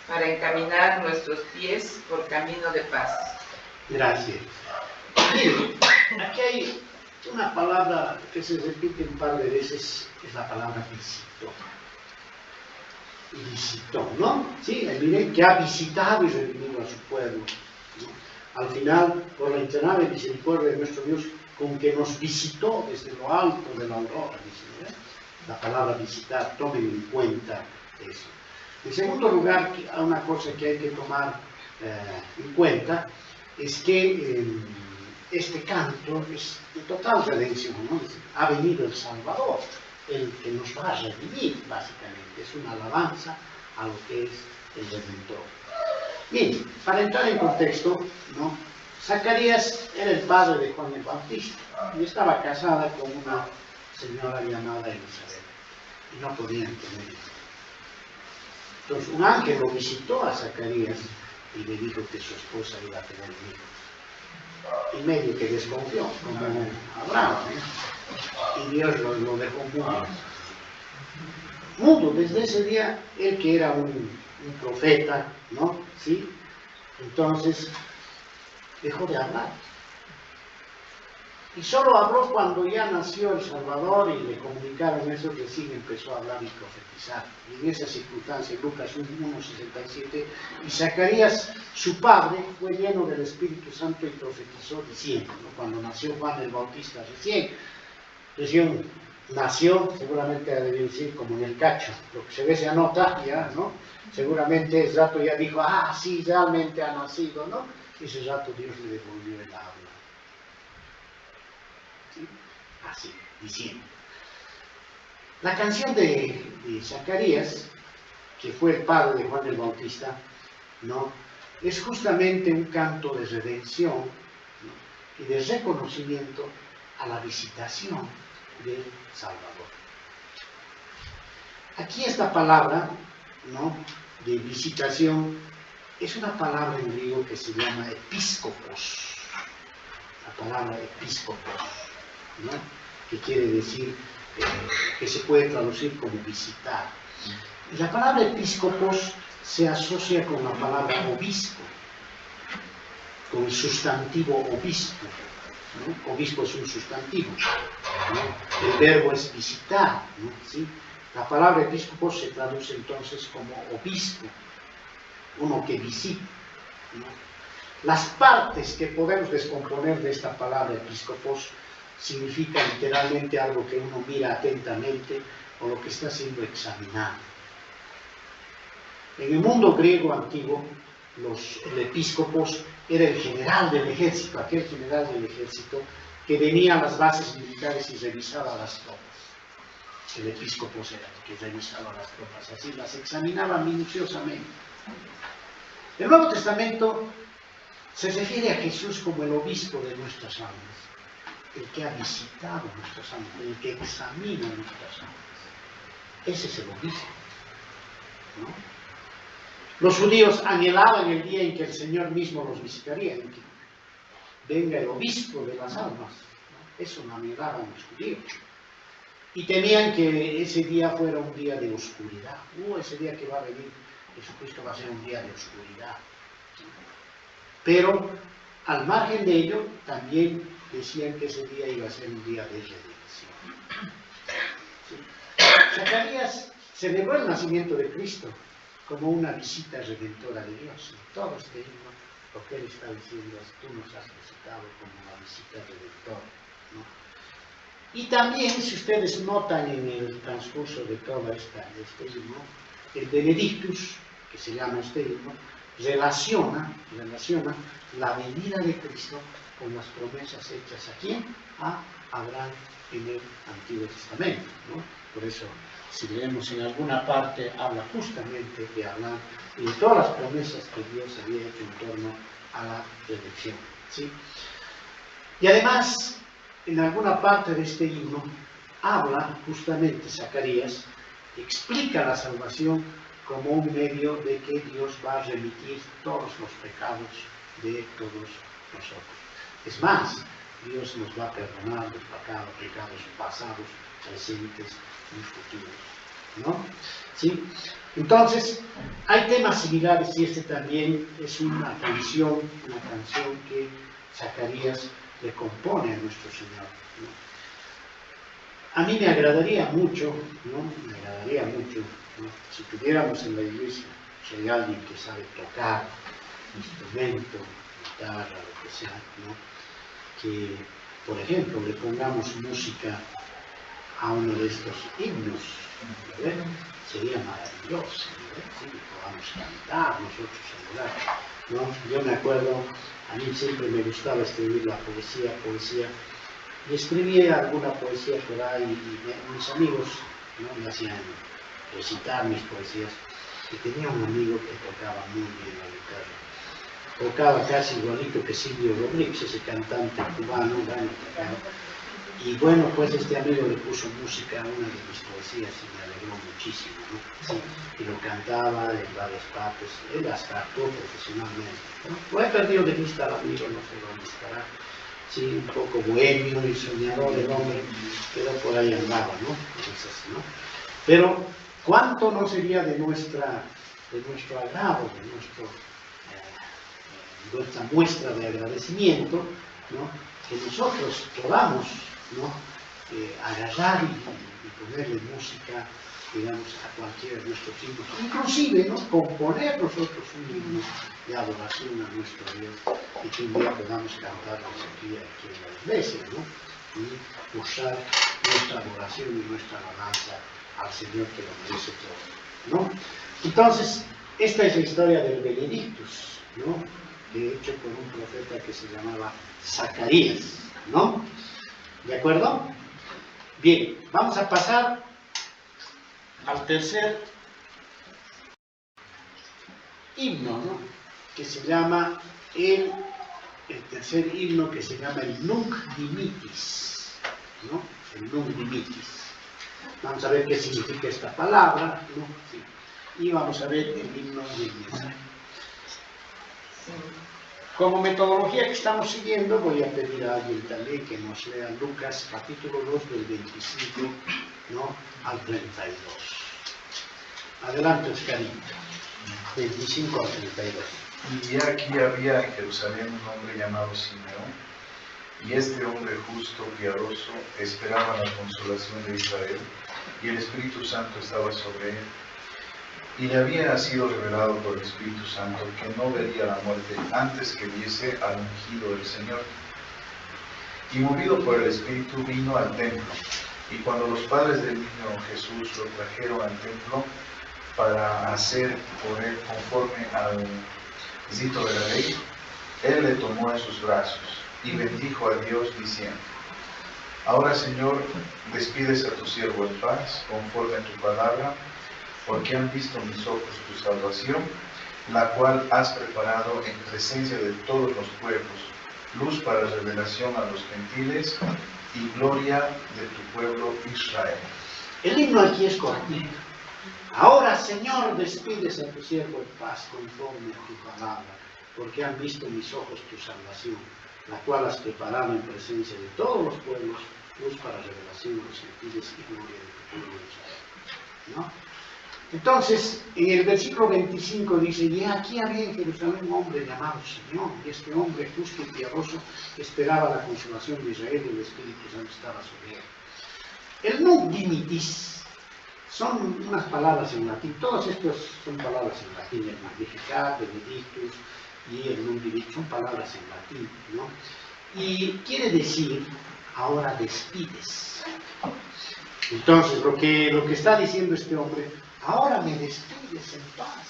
para encaminar nuestros pies por camino de paz. Gracias. Miren, aquí hay una palabra que se repite un par de veces, es la palabra visitó. Visitó, ¿no? Sí, miren que ha visitado y redimido a su pueblo, ¿no? Al final, por la entrañable misericordia de nuestro Dios, con que nos visitó desde lo alto de la aurora, dice, ¿eh? La palabra visitar, tomen en cuenta eso. En segundo lugar, una cosa que hay que tomar en cuenta es que este canto es de total redención, ¿no? Ha venido el Salvador, el que nos va a redimir, básicamente. Es una alabanza a lo que es el Redentor. Bien, para entrar en contexto, ¿no?, Zacarías era el padre de Juan el Bautista y estaba casada con una señora llamada Elizabeth y no podían tener hijos. Entonces un ángel lo visitó a Zacarías y le dijo que su esposa iba a tener un hijo. Y medio que desconfió, como Abraham, ¿eh? Y Dios lo dejó mudo. Mudo, desde ese día, él que era un profeta, ¿no? ¿Sí? Entonces, dejó de hablar. Y solo habló cuando ya nació el Salvador y le comunicaron eso, recién empezó a hablar y profetizar. Y en esa circunstancia, Lucas 1:67, y Zacarías, su padre, fue lleno del Espíritu Santo y profetizó diciendo, ¿no?, cuando nació Juan el Bautista, recién nació, seguramente ha de decir como en el cacho, lo que se ve se anota, ya, ¿no? Seguramente ese rato ya dijo, sí, realmente ha nacido, ¿no? Y ese rato Dios le devolvió el habla. ¿Sí? Así, diciendo. La canción de Zacarías, que fue el padre de Juan el Bautista, ¿no?, es justamente un canto de redención, ¿no?, y de reconocimiento a la visitación del Salvador. Aquí esta palabra, ¿no?, de visitación es una palabra en griego que se llama episcopos. La palabra episcopos, ¿no?, que quiere decir que se puede traducir como visitar. Y la palabra episcopos se asocia con la palabra obispo, con el sustantivo obispo, ¿no? Obispo es un sustantivo, ¿no? El verbo es visitar, ¿no? ¿Sí? La palabra episcopo se traduce entonces como obispo, uno que visita, ¿no? Las partes que podemos descomponer de esta palabra episcopos significa literalmente algo que uno mira atentamente o lo que está siendo examinado. En el mundo griego antiguo, el episcopos era el general del ejército, aquel general del ejército que venía a las bases militares y revisaba las tropas. El episcopos era el que revisaba las tropas, así las examinaba minuciosamente. El Nuevo Testamento se refiere a Jesús como el obispo de nuestras almas, el que ha visitado nuestras almas, el que examina nuestras almas. Ese es el obispo, ¿no? Los judíos anhelaban el día en que el Señor mismo los visitaría, en que venga el obispo de las almas, ¿no? Eso lo anhelaban los judíos. Y temían que ese día fuera un día de oscuridad. Ese día que va a venir Jesucristo va a ser un día de oscuridad. Pero al margen de ello, también decían que ese día iba a ser un día de redención. ¿Sí? Zacarías celebró el nacimiento de Cristo como una visita redentora de Dios. En todo este himno, lo que él está diciendo es: tú nos has visitado como una visita redentora, ¿no? Y también, si ustedes notan en el transcurso de todo este himno, el Benedictus, que se llama este himno, relaciona la venida de Cristo con las promesas hechas a ¿quién? A Abraham en el Antiguo Testamento, ¿no? Por eso, si leemos en alguna parte, habla justamente de Abraham y de todas las promesas que Dios había hecho en torno a la redención, ¿sí? Y además, en alguna parte de este himno, habla justamente Zacarías, explica la salvación como un medio de que Dios va a remitir todos los pecados de todos nosotros. Es más, Dios nos va a perdonar los pecados pasados, presentes y futuros, ¿no? ¿Sí? Entonces, hay temas similares y este también es una canción que Zacarías le compone a nuestro Señor, ¿no? A mí me agradaría mucho, ¿no? ¿no? Si tuviéramos en la iglesia, si hay alguien que sabe tocar instrumento, guitarra, lo que sea, ¿no?, que, por ejemplo, le pongamos música a uno de estos himnos, ¿verdad? Sería maravilloso, ¿verdad? Sí, que podamos cantar nosotros en lugar, ¿no? Yo me acuerdo, a mí siempre me gustaba escribir la poesía, y escribía alguna poesía por ahí, y mis amigos, ¿no?, me hacían recitar mis poesías, y tenía un amigo que tocaba muy bien la guitarra. Tocaba casi igualito que Silvio Rodríguez, ese cantante cubano, y bueno, pues este amigo le puso música a una de mis poesías y me alegró muchísimo, ¿no? Sí, y lo cantaba en varias partes, él hasta actuó profesionalmente, ¿no? Lo he perdido de vista al amigo, no sé dónde estará, sí, un poco bohemio y soñador el hombre, pero por ahí andaba, ¿no? Entonces, ¿no? Pero, ¿cuánto no sería de nuestro agrado, de nuestra muestra de agradecimiento, ¿no?, que nosotros podamos, ¿no?, agarrar y ponerle música, digamos, a cualquiera de nuestros himnos, inclusive, ¿no?, componer nosotros un himno de adoración a nuestro Dios, y que un día podamos cantarlos aquí en la iglesia, ¿no?, y usar nuestra adoración y nuestra alabanza al Señor, que lo merece todo, ¿no? Entonces, esta es la historia del Benedictus, ¿no?, de hecho por un profeta que se llamaba Zacarías, ¿no? ¿De acuerdo? Bien, vamos a pasar al tercer himno, ¿no? Que se llama el tercer himno, que se llama el Nunc Dimittis, ¿no? El Nunc Dimittis. Vamos a ver qué significa esta palabra, ¿no? Sí. Y vamos a ver el himno del mensaje. Como metodología que estamos siguiendo, voy a pedir a alguien también que nos lea Lucas capítulo 2 del 25, ¿no?, al 32. Adelante, Oscarito. 25 al 32. Y aquí había en Jerusalén un hombre llamado Simeón, y este hombre justo, piadoso, esperaba la consolación de Israel, y el Espíritu Santo estaba sobre él. Y le había sido revelado por el Espíritu Santo que no vería la muerte antes que viese al ungido del Señor. Y movido por el Espíritu vino al templo, y cuando los padres del niño Jesús lo trajeron al templo para hacer por él conforme al rito de la ley, él le tomó en sus brazos y bendijo a Dios diciendo: Ahora, Señor, despides a tu siervo en paz, conforme a tu palabra, porque han visto mis ojos tu salvación, la cual has preparado en presencia de todos los pueblos, luz para revelación a los gentiles y gloria de tu pueblo Israel. El himno aquí es cortito. Ahora, Señor, despides a tu siervo en paz, conforme a tu palabra, porque han visto mis ojos tu salvación, la cual has preparado en presencia de todos los pueblos, luz para revelación a los gentiles y gloria de tu pueblo Israel. ¿No? Entonces, en el versículo 25 dice: y aquí había en Jerusalén un hombre llamado Simeón, y este hombre justo y piadoso esperaba la consolación de Israel, y el Espíritu Santo estaba sobre él. El Nunc Dimittis son unas palabras en latín, todas estas son palabras en latín, el Magnificat, Benedictus y el Nunc Dimittis son palabras en latín, ¿no? Y quiere decir: ahora despides. Entonces, lo que está diciendo este hombre: ahora me despides en paz.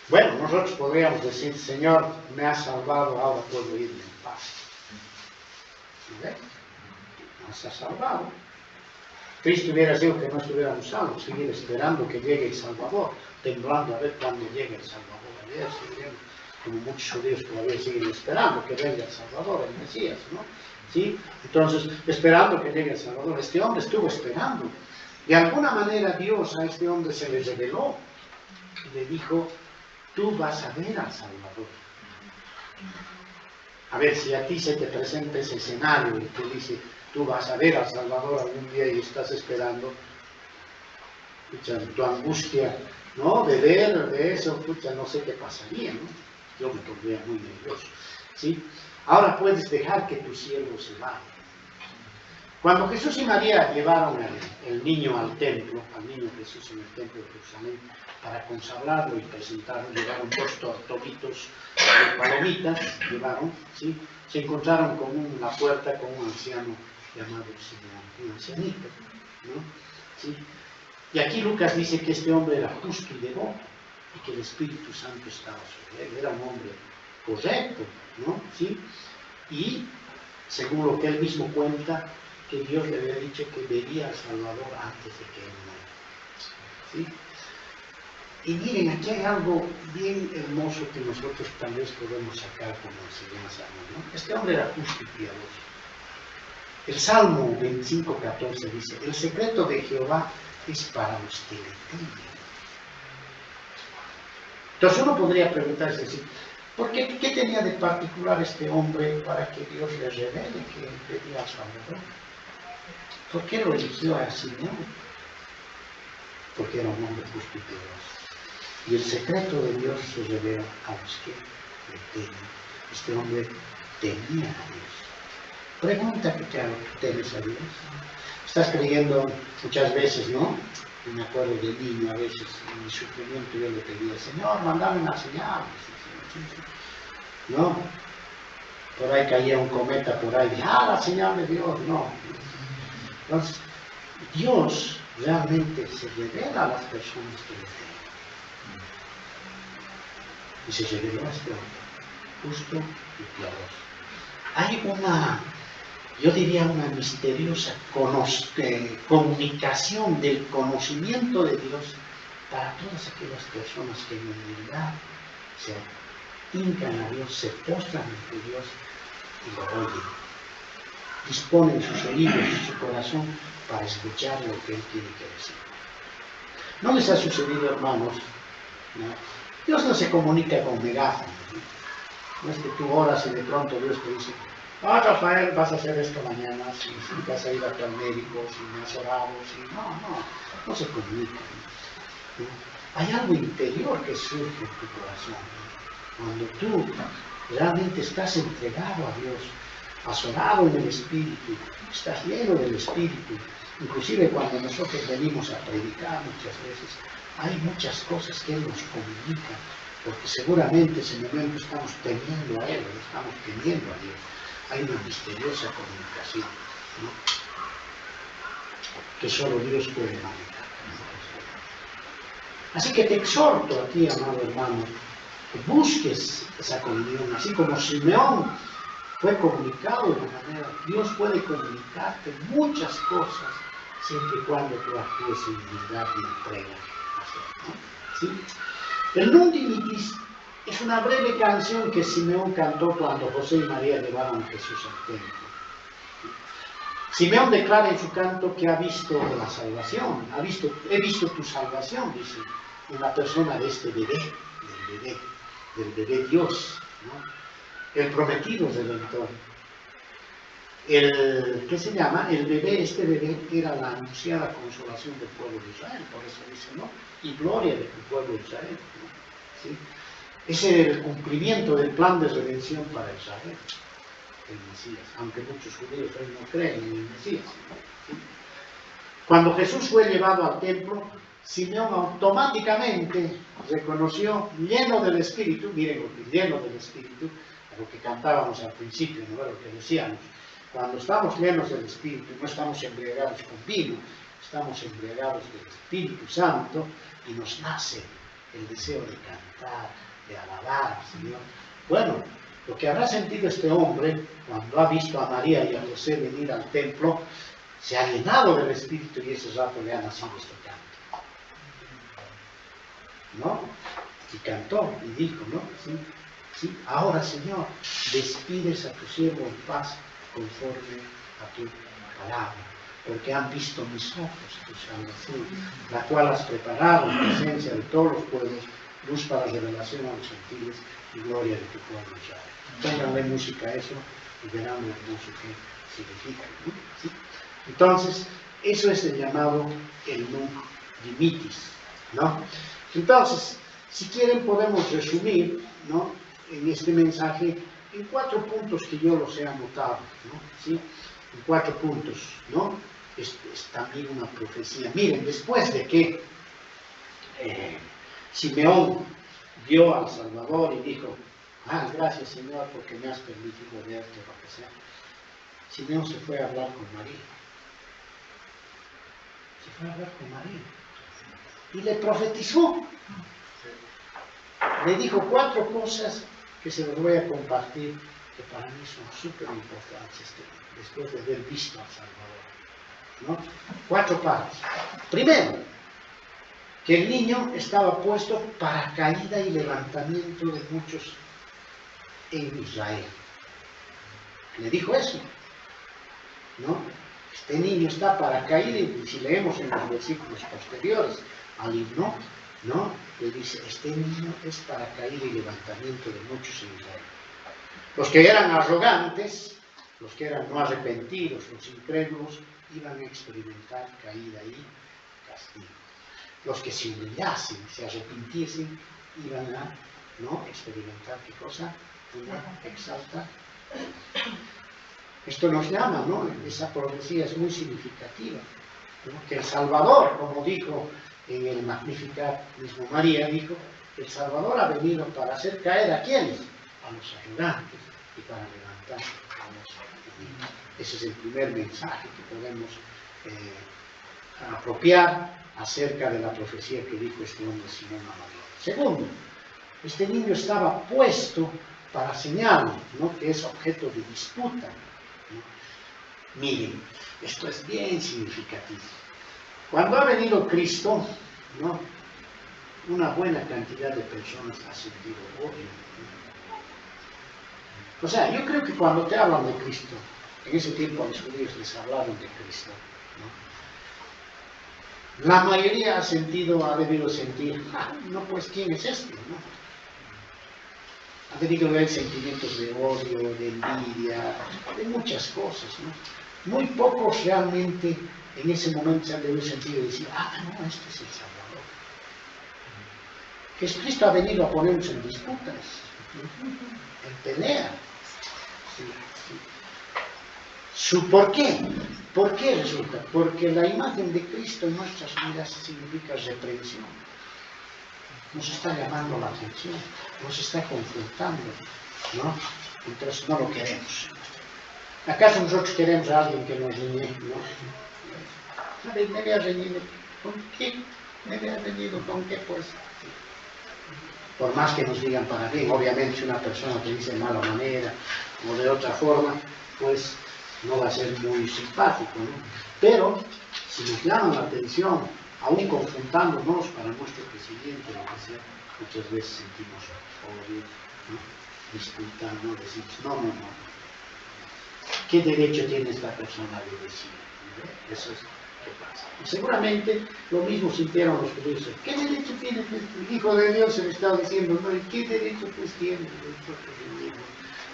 Bueno, nosotros podríamos decir: Señor, me has salvado, ahora puedo irme en paz. ¿No ves? Nos has salvado. Cristo hubiera sido que no estuviéramos salvos, seguir esperando que llegue el Salvador, temblando a ver cuándo llega el Salvador. Ayer, como muchos judíos todavía siguen esperando que venga el Salvador, el Mesías, ¿no? ¿Sí? Entonces, esperando que llegue el Salvador. Este hombre estuvo esperando. De alguna manera Dios a este hombre se le reveló y le dijo: tú vas a ver al Salvador. A ver, si a ti se te presenta ese escenario y tú dices: tú vas a ver al Salvador algún día, y estás esperando, pucha, tu angustia, ¿no?, de ver de eso, pucha, no sé qué pasaría, ¿no? Yo me pondría muy nervioso, ¿sí? Ahora puedes dejar que tu siervo se vaya. Cuando Jesús y María llevaron el niño al templo, al niño Jesús en el templo de Jerusalén, para consagrarlo y presentarlo, llevaron 2 torritos de palomitas, ¿sí? Se encontraron con la puerta con un anciano llamado Simeón, un ancianito, ¿no? ¿Sí? Y aquí Lucas dice que este hombre era justo y devoto, y que el Espíritu Santo estaba sobre él, era un hombre correcto, ¿no? ¿Sí? Y según lo que él mismo cuenta, que Dios le había dicho que vería al Salvador antes de que él muera. ¿Sí? Y miren, aquí hay algo bien hermoso que nosotros tal vez podemos sacar como enseñanza, ¿no? Este hombre era justo y piadoso. El Salmo 25:14 dice: el secreto de Jehová es para los que le temen. Entonces uno podría preguntarse así: ¿por qué tenía de particular este hombre para que Dios le revele que vería al Salvador? ¿Por qué lo eligió a Simeón? Porque era un hombre justo y piadoso. Y el secreto de Dios se revela a los que le temen. Este hombre temía a Dios. Pregúntate, claro, ¿tú temes a Dios? Estás creyendo muchas veces, ¿no? Yo me acuerdo de niño, a veces en mi sufrimiento yo le pedía: Señor, mandame una señal. ¿No? Por ahí caía un cometa por ahí, la señal de Dios, no. Entonces, Dios realmente se revela a las personas que le temen. Y se reveló a este hombre, justo y piadoso. Hay yo diría una misteriosa comunicación del conocimiento de Dios para todas aquellas personas que en humildad se hincan a Dios, se postran ante Dios y lo oyen. Disponen sus oídos y su corazón para escuchar lo que Él tiene que decir. ¿No les ha sucedido, hermanos? ¿No? Dios no se comunica con megáfonos. No es que tú oras y de pronto Dios te dice: Rafael, vas a hacer esto mañana, si vas a ir a tu médico, si me has orado, si no se comunica. ¿No? Hay algo interior que surge en tu corazón. Cuando tú realmente estás entregado a Dios, has orado en el Espíritu, estás lleno del Espíritu. Inclusive cuando nosotros venimos a predicar muchas veces, hay muchas cosas que Él nos comunica, porque seguramente ese momento estamos temiendo a Él, estamos temiendo a Dios. Hay una misteriosa comunicación, ¿no?, que solo Dios puede manejar. Así que te exhorto a ti, amado hermano, que busques esa comunión, así como Simeón fue comunicado de una manera. Dios puede comunicarte muchas cosas siempre y cuando tú actúes en humildad y entrega, ¿no? ¿Sí? El Nunc Dimittis es una breve canción que Simeón cantó cuando José y María llevaron a Jesús al templo. Simeón declara en su canto que ha visto la salvación, he visto tu salvación, dice, en la persona de este bebé, del bebé Dios, ¿no?, el prometido Redentor. ¿Qué se llama? Este bebé era la anunciada consolación del pueblo de Israel, por eso dice, ¿no?, y gloria de tu pueblo de Israel, ¿no? ¿Sí? Ese es el cumplimiento del plan de redención para Israel, el Mesías, aunque muchos judíos hoy no creen en el Mesías, ¿no? ¿Sí? Cuando Jesús fue llevado al templo, Simeón automáticamente reconoció, lleno del Espíritu, miren lo que lleno del Espíritu, lo que cantábamos al principio, ¿no?, lo que decíamos, cuando estamos llenos del Espíritu, no estamos embriagados con vino, estamos embriagados del Espíritu Santo y nos nace el deseo de cantar, de alabar al Señor. Bueno, lo que habrá sentido este hombre cuando ha visto a María y a José venir al templo, se ha llenado del Espíritu y ese rato le ha nacido este canto, ¿no? Y cantó y dijo, ¿no? Sí, sí, ahora, Señor, despides a tu siervo en paz conforme a tu palabra, porque han visto mis ojos tu salvación, la cual has preparado en presencia de todos los pueblos, luz para revelación a los gentiles y gloria de tu pueblo Israel. Pónganle música a eso y verán lo hermoso que significa, ¿no? ¿Sí? Entonces, eso es el llamado el Nunc Dimittis, ¿no? Entonces, si quieren podemos resumir, ¿no?, en este mensaje en 4 puntos que yo los he anotado, ¿no? ¿Sí? En 4 puntos, ¿no? Es también una profecía. Miren, después de que Simeón vio al Salvador y dijo, gracias, Señor, porque me has permitido verte, lo que sea, Simeón se fue a hablar con María. Se fue a hablar con María y le profetizó. Le dijo 4 cosas que se los voy a compartir, que para mí son súper importantes después de haber visto al Salvador, ¿no? 4 partes. Primero, que el niño estaba puesto para caída y levantamiento de muchos en Israel. Le dijo eso, ¿no? Este niño está para caída, y si leemos en los versículos posteriores al himno, ¿no?, le dice, este niño es para caída y levantamiento de muchos en Israel. Los que eran arrogantes, los que eran no arrepentidos, los incrédulos, iban a experimentar caída y castigo. Los que se humillasen, se arrepintiesen, iban a, ¿no?, experimentar, ¿qué cosa? Una exaltación. Esto nos llama, ¿no? Esa profecía es muy significativa, ¿no?, que el Salvador, como dijo en el Magnificat, mismo María dijo, el Salvador ha venido para hacer caer ¿a quiénes? A los arrogantes y para levantar a los humildes. Ese es el primer mensaje que podemos apropiar acerca de la profecía que dijo este hombre Simón a María. Segundo, este niño estaba puesto para señal, ¿no?, que es objeto de disputa, ¿no? Miren, esto es bien significativo. Cuando ha venido Cristo, ¿no?, una buena cantidad de personas ha sentido odio. O sea, yo creo que cuando te hablan de Cristo, en ese tiempo a los judíos les hablaron de Cristo, ¿no? La mayoría ha debido sentir, no, pues, ¿quién es este?, ¿no? Ha debido haber sentimientos de odio, de envidia, de muchas cosas, ¿no? Muy pocos realmente en ese momento se han debido sentir y decir, no, este es el Salvador. Jesucristo ha venido a ponernos en disputas, en pelea. ¿Por qué? ¿Por qué resulta? Porque la imagen de Cristo en nuestras vidas significa reprensión. Nos está llamando la atención, nos está confrontando, ¿no? Entonces no lo queremos. ¿Acaso nosotros queremos a alguien que nos riñe? No. ¿Me había reñido? ¿Con qué? ¿Me había reñido? ¿Con qué? Pues, por más que nos digan para bien, obviamente si una persona te dice de mala manera o de otra forma, pues no va a ser muy simpático, ¿no? Pero si nos llaman la atención, aún confrontándonos para nuestro crecimiento, lo que sea, muchas veces sentimos odio, ¿no? Disfrutando, decimos, no. ¿Qué derecho tiene esta persona de decir? ¿No? Eso es lo que pasa. Y seguramente lo mismo sintieron los judíos. ¿Qué derecho tiene el Hijo de Dios? Se le está diciendo, ¿no? ¿Y qué derecho pues tiene nosotros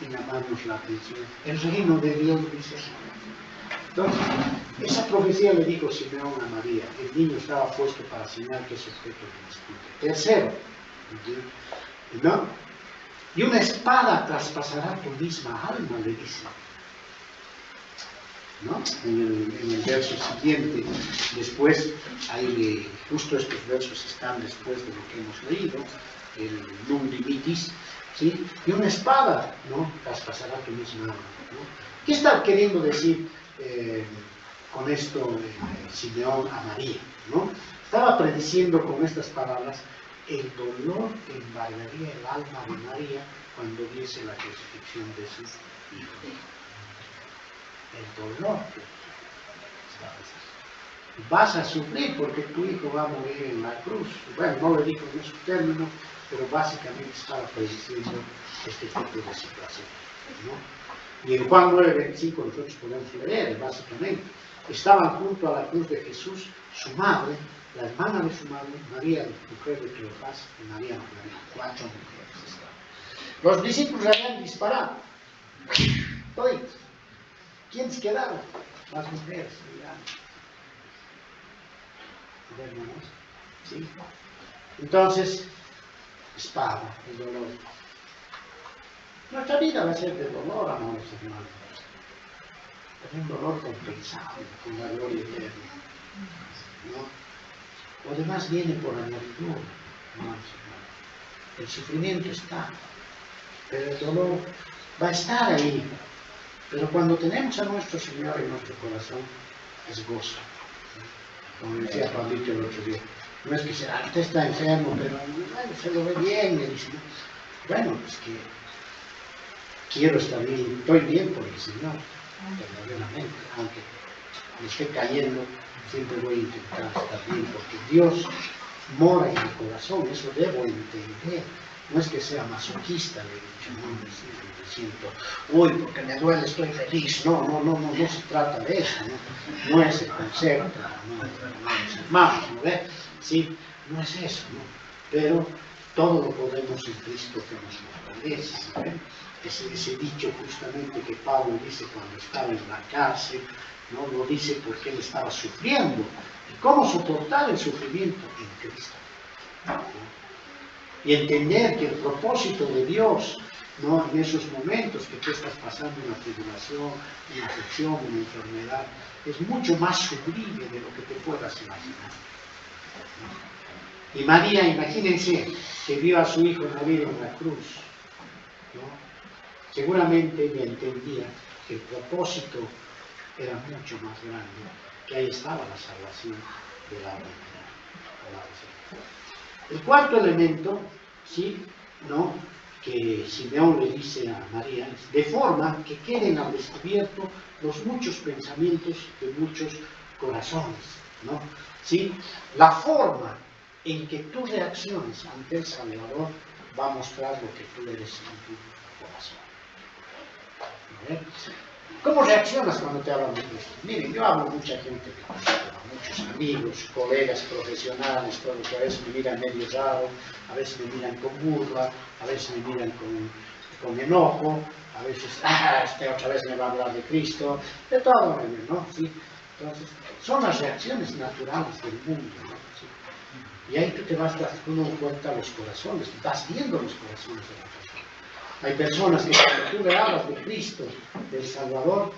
en llamarnos la atención? El reino de Dios dice eso. Entonces, esa profecía le dijo Simeón a María, el niño estaba puesto para señalar que es objeto de disputa. Tercero, ¿no? Y una espada traspasará tu misma alma, le dice. ¿No? En el verso siguiente, después, justo estos versos están después de lo que hemos leído, el num dimitis, ¿sí? Y una espada, ¿no?, traspasará tu misma alma, ¿no? ¿Qué está queriendo decir con esto Simeón a María, ¿no? Estaba prediciendo con estas palabras el dolor que embargaría el alma de María cuando viese la crucifixión de su hijo. El dolor que vas a sufrir porque tu hijo va a morir en la cruz. Bueno, no lo dijo en esos términos, pero básicamente estaba prediciendo este tipo de situación, ¿no? Y en Juan 9:25 nosotros podemos leer, básicamente, estaban junto a la cruz de Jesús su madre, la hermana de su madre, María, mujer de Cleofás, y María Magdalena, 4 mujeres estaban. Los discípulos habían disparado. Toditos. ¿Quiénes quedaron? Las mujeres, hermanos. ¿Sí? Entonces, espada, el dolor. Nuestra vida va a ser de dolor, amados hermanos. Es un dolor compensado con la gloria eterna, ¿no? Lo demás viene por añadidura, amados hermanos. El sufrimiento está, pero el dolor va a estar ahí. Pero cuando tenemos a nuestro Señor en nuestro corazón, es gozo. Como decía Pablito el otro día, no es que sea, usted está enfermo, pero bueno, se lo ve bien, me dice. Bueno, pues que quiero estar bien, estoy bien por el Señor, verdaderamente, aunque me esté cayendo, siempre voy a intentar estar bien, porque Dios mora en mi corazón, eso debo entender. No es que sea masoquista, le he dicho, no me siento, uy, porque me duele, estoy feliz. No se trata de eso, no es el concepto, no, hermanos, ¿no ve? Sí, no es eso, ¿no? Pero todo lo podemos en Cristo que nos fortalece, ¿no? Ese dicho justamente que Pablo dice cuando estaba en la cárcel, ¿no? Lo dice porque él estaba sufriendo. ¿Y cómo soportar el sufrimiento? En Cristo, ¿no? Y entender que el propósito de Dios, ¿no?, en esos momentos que tú estás pasando una tribulación, una aflicción, una enfermedad, es mucho más sublime de lo que te puedas imaginar, ¿no? Y María, imagínense, que vio a su hijo morir en la cruz, ¿no? Seguramente ella entendía que el propósito era mucho más grande, que ahí estaba la salvación de la humanidad. El cuarto elemento, ¿sí?, ¿no?, que Simeón le dice a María, de forma que queden al descubierto los muchos pensamientos de muchos corazones, ¿no? ¿Sí? La forma en que tú reacciones ante el Salvador va a mostrar lo que tú eres en tu corazón. ¿Cómo reaccionas cuando te hablan de Cristo? Miren, yo hablo a mucha gente de Cristo, a muchos amigos, colegas profesionales, todos que a veces me miran medio raro, a veces me miran con burla, a veces me miran con enojo, a veces, otra vez me va a hablar de Cristo, de todo, ¿no? ¿Sí? Entonces, son las reacciones naturales del mundo, ¿no? ¿Sí? Y ahí tú te vas dando cuenta los corazones, vas viendo los corazones de la persona. Hay personas que cuando tú le hablas de Cristo, del Salvador,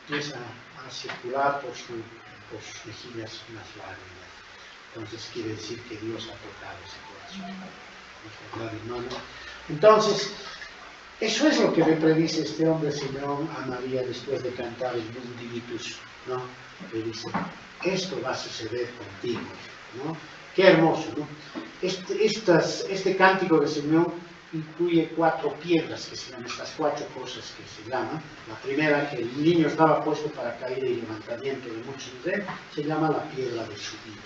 empieza a circular por sus mejillas unas lágrimas. Entonces quiere decir que Dios ha tocado ese corazón. ¿No, hermano? Entonces, eso es lo que le predice este hombre Simeón a María después de cantar el Nunc Dimittis, ¿no? Le dice, esto va a suceder contigo, ¿no? Qué hermoso, ¿no? Este cántico de Simeón incluye 4 piedras, que se llaman estas 4 cosas que se llaman. La primera, que el niño estaba puesto para caída y levantamiento de muchos de él, se llama la piedra de su vida.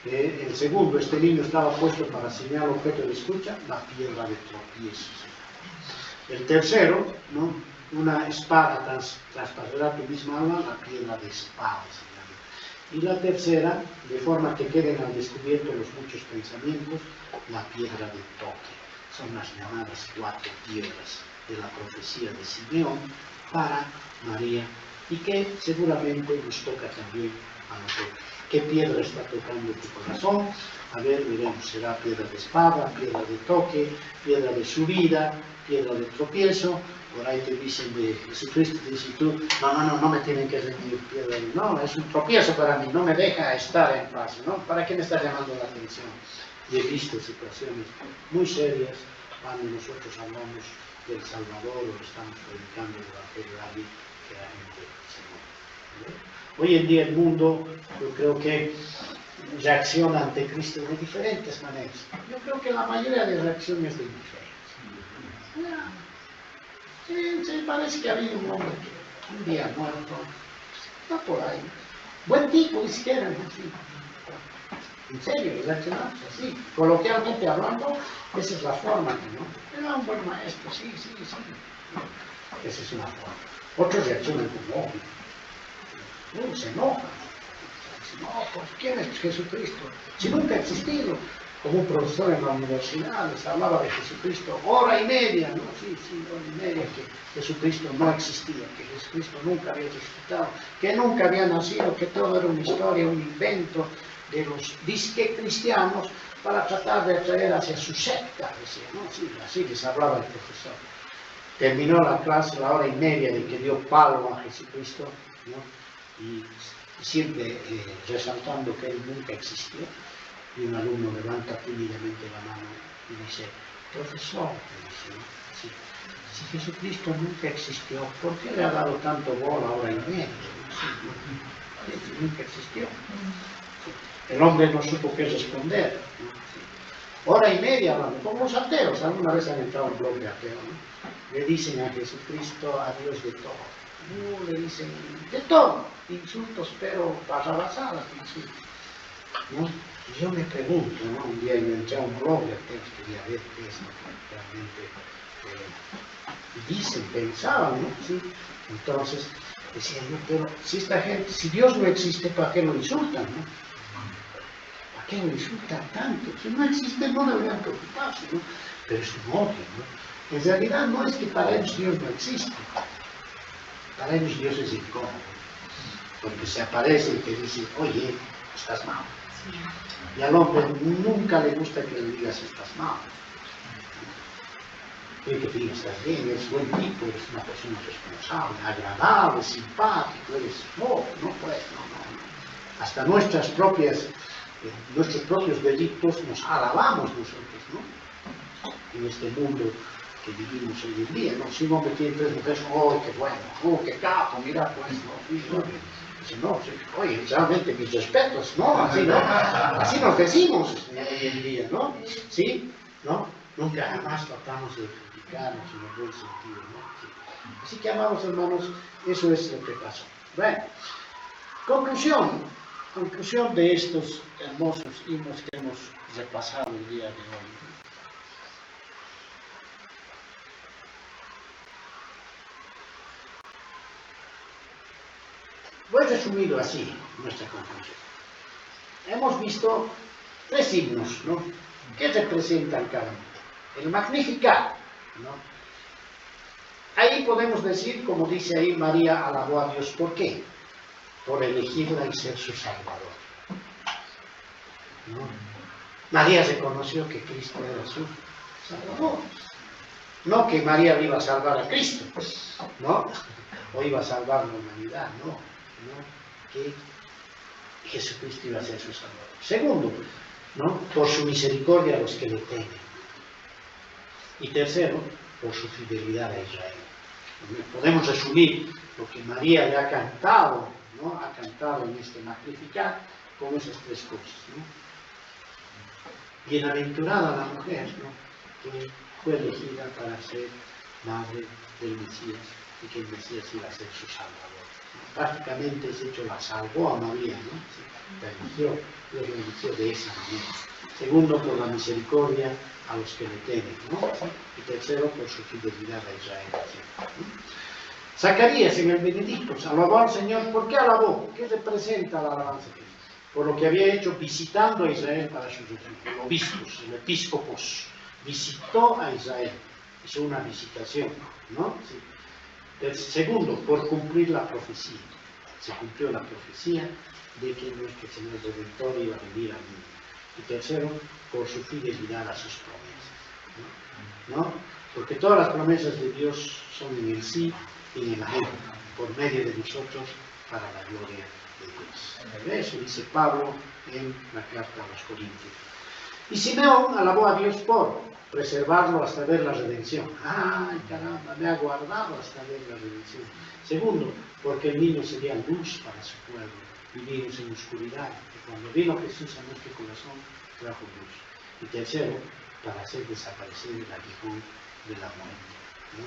El segundo, este niño estaba puesto para señalar objeto de escucha, la piedra de tropiezo. El tercero, ¿no? Una espada traspasará tu misma alma, la piedra de espada se llama. Y la tercera, de forma que queden al descubierto los muchos pensamientos, la piedra de toque. Son las llamadas 4 piedras de la profecía de Simeón para María y que seguramente nos toca también a nosotros. ¿Qué piedra está tocando tu corazón? A ver, miremos, será piedra de espada, piedra de toque, piedra de subida, piedra de tropiezo. Por ahí te dicen de Jesucristo, te dices tú, no me tienen que rendir piedra. No, es un tropiezo para mí, no me deja estar en paz, ¿no? ¿Para qué me está llamando la atención? Y he visto situaciones muy serias cuando nosotros hablamos del Salvador o estamos predicando el Evangelio a alguien que realmente se muere. Hoy en día el mundo, yo creo que reacciona ante Cristo de diferentes maneras. Yo creo que la mayoría de reacciones de diferentes. Sí, parece que ha habido un hombre que un día muerto, está por ahí. Buen tipo, ni siquiera, ¿no? Sí. En serio, reaccionamos así. Coloquialmente hablando, esa es la forma, ¿no? Era un buen maestro, sí. Esa es una forma. Otros reaccionan como odio. Se enojan. No, pues, ¿quién es Jesucristo? Si nunca ha existido. Como un profesor en la universidad les hablaba de Jesucristo, 1:30, ¿no? Sí, 1:30, que Jesucristo no existía, que Jesucristo nunca había resucitado, que nunca había nacido, que todo era una historia, un invento de los disque cristianos para tratar de atraer hacia su secta, decía, ¿no? Sí, así les hablaba el profesor. Terminó la clase, la 1:30 de que dio palo a Jesucristo, ¿no? Y siempre resaltando que él nunca existió. Y un alumno levanta tímidamente la mano y dice, profesor, si Jesucristo nunca existió, ¿por qué le ha dado tanto bola 1:30? Sí, nunca existió. El hombre no supo qué responder. 1:30 hablando, como los ateos, alguna vez han entrado en un blog de ateo, ¿no? Le dicen a Jesucristo, a Dios de todo. Le dicen de todo, insultos, pero barrabasadas, ¿no? Y yo me pregunto, ¿no? Un día yo entré a un blog de ateos, quería ver qué es lo que realmente dicen, pensaban, ¿no? ¿Sí? Entonces, decían, no, pero si esta gente, si Dios no existe, ¿para qué lo insultan, no? ¿Para qué lo insultan tanto? Si no existe, no deberían preocuparse, ¿no? Pero es un odio, ¿no? En realidad no es que para ellos Dios no existe. Para ellos Dios es incómodo. Porque se aparece y te dicen, oye, estás mal. Y al hombre nunca le gusta que le digas estás mal. Quiere que te digas estás bien, eres buen tipo, eres una persona responsable, agradable, simpático, eres no, pues, no. Hasta nuestros propios delitos nos alabamos nosotros, ¿no? En este mundo que vivimos hoy en día, ¿no? Si un hombre tiene 3 mujeres, ¡oh, qué bueno! ¡Oh, qué capo! Mira, pues, ¿no? Dice, no, oye, realmente mis respetos, ¿no? Así, ¿no? Así nos decimos hoy en día, ¿no? ¿Sí? ¿No? Nunca jamás tratamos de criticarnos en el buen sentido, ¿no? Sí. Así que, amados hermanos, eso es lo que pasó. Bueno, conclusión de estos hermosos himnos que hemos repasado el día de hoy. Voy resumido así nuestra conclusión. Hemos visto 3 himnos, ¿no? ¿Qué representan cada uno? El Magnificat, ¿no? Ahí podemos decir, como dice ahí, María alabó a Dios. ¿Por qué? Por elegirla y ser su Salvador, ¿no? María reconoció que Cristo era su Salvador. No que María iba a salvar a Cristo, ¿no? O iba a salvar la humanidad, no. Que Jesucristo iba a ser su Salvador. Segundo, ¿no? Por su misericordia a los que le temen. Y tercero, por su fidelidad a Israel. Podemos resumir lo que María le ha cantado, ¿no? Ha cantado en este Magnificat con esas 3 cosas, ¿no? Bienaventurada la mujer, ¿no? Que fue elegida para ser madre del Mesías y que el Mesías iba a ser su Salvador. Prácticamente ese hecho la salvó a María, ¿no? La eligió, Dios la eligió de esa manera. Segundo, por la misericordia a los que le temen, ¿no? Y tercero, por su fidelidad a Israel, ¿no? Zacarías en el Benedictus alabó al Señor. ¿Por qué alabó? ¿Qué representa la alabanza? Por lo que había hecho visitando a Israel para su refugio. El obispos, el episcopos, visitó a Israel. Hizo una visitación, ¿no? Sí. Segundo, por cumplir la profecía. Se cumplió la profecía de que nuestro Señor Redentor iba a venir al mundo. Y tercero, por su fidelidad a sus promesas, ¿no? Porque todas las promesas de Dios son en el sí y en el amén, por medio de nosotros, para la gloria de Dios. Eso dice Pablo en la carta a los Corintios. Y Simeón alabó a Dios por preservarlo hasta ver la redención. ¡Ay, caramba! Me ha guardado hasta ver la redención. Segundo, porque el niño sería luz para su pueblo. Vivimos en oscuridad. Y cuando vino Jesús a nuestro corazón, trajo luz. Y tercero, para hacer desaparecer el aguijón de la muerte, ¿no?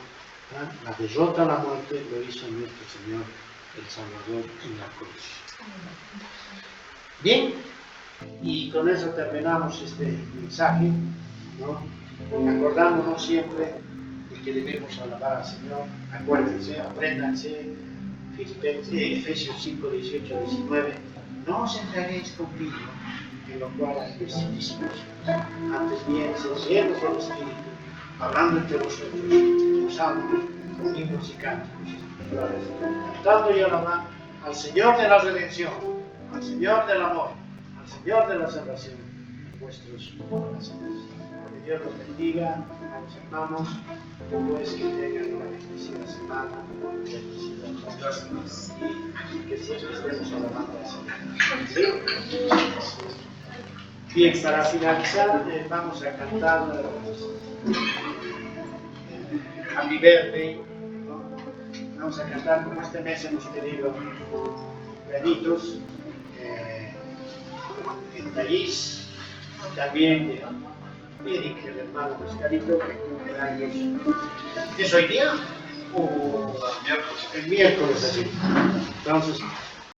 La derrota a la muerte lo hizo nuestro Señor, el Salvador, en la cruz. Bien, y con eso terminamos este mensaje, ¿no? Acordándonos siempre de que debemos alabar al Señor. Acuérdense, apréndanse, Efesios 5, 18, 19. No os entreguéis con vino, en lo cual hay disposición. Antes bien, sed llenos del Espíritu, hablando entre vosotros, con salmos, con himnos y cánticos, cantando y alabando al Señor de la redención, al Señor del amor, al Señor de la salvación, en vuestros corazones. Que Dios los bendiga, amados hermanos, pues que tengan una bendecida semana, y que siempre estemos alabando al Señor. ¿Sí? Bien, para finalizar, vamos a cantar Happy Birthday, ¿no? Vamos a cantar, como este mes hemos tenido granitos en París, también Eric, el hermano Pescadito, que cumple años. ¿Es hoy día? O el miércoles así. Entonces,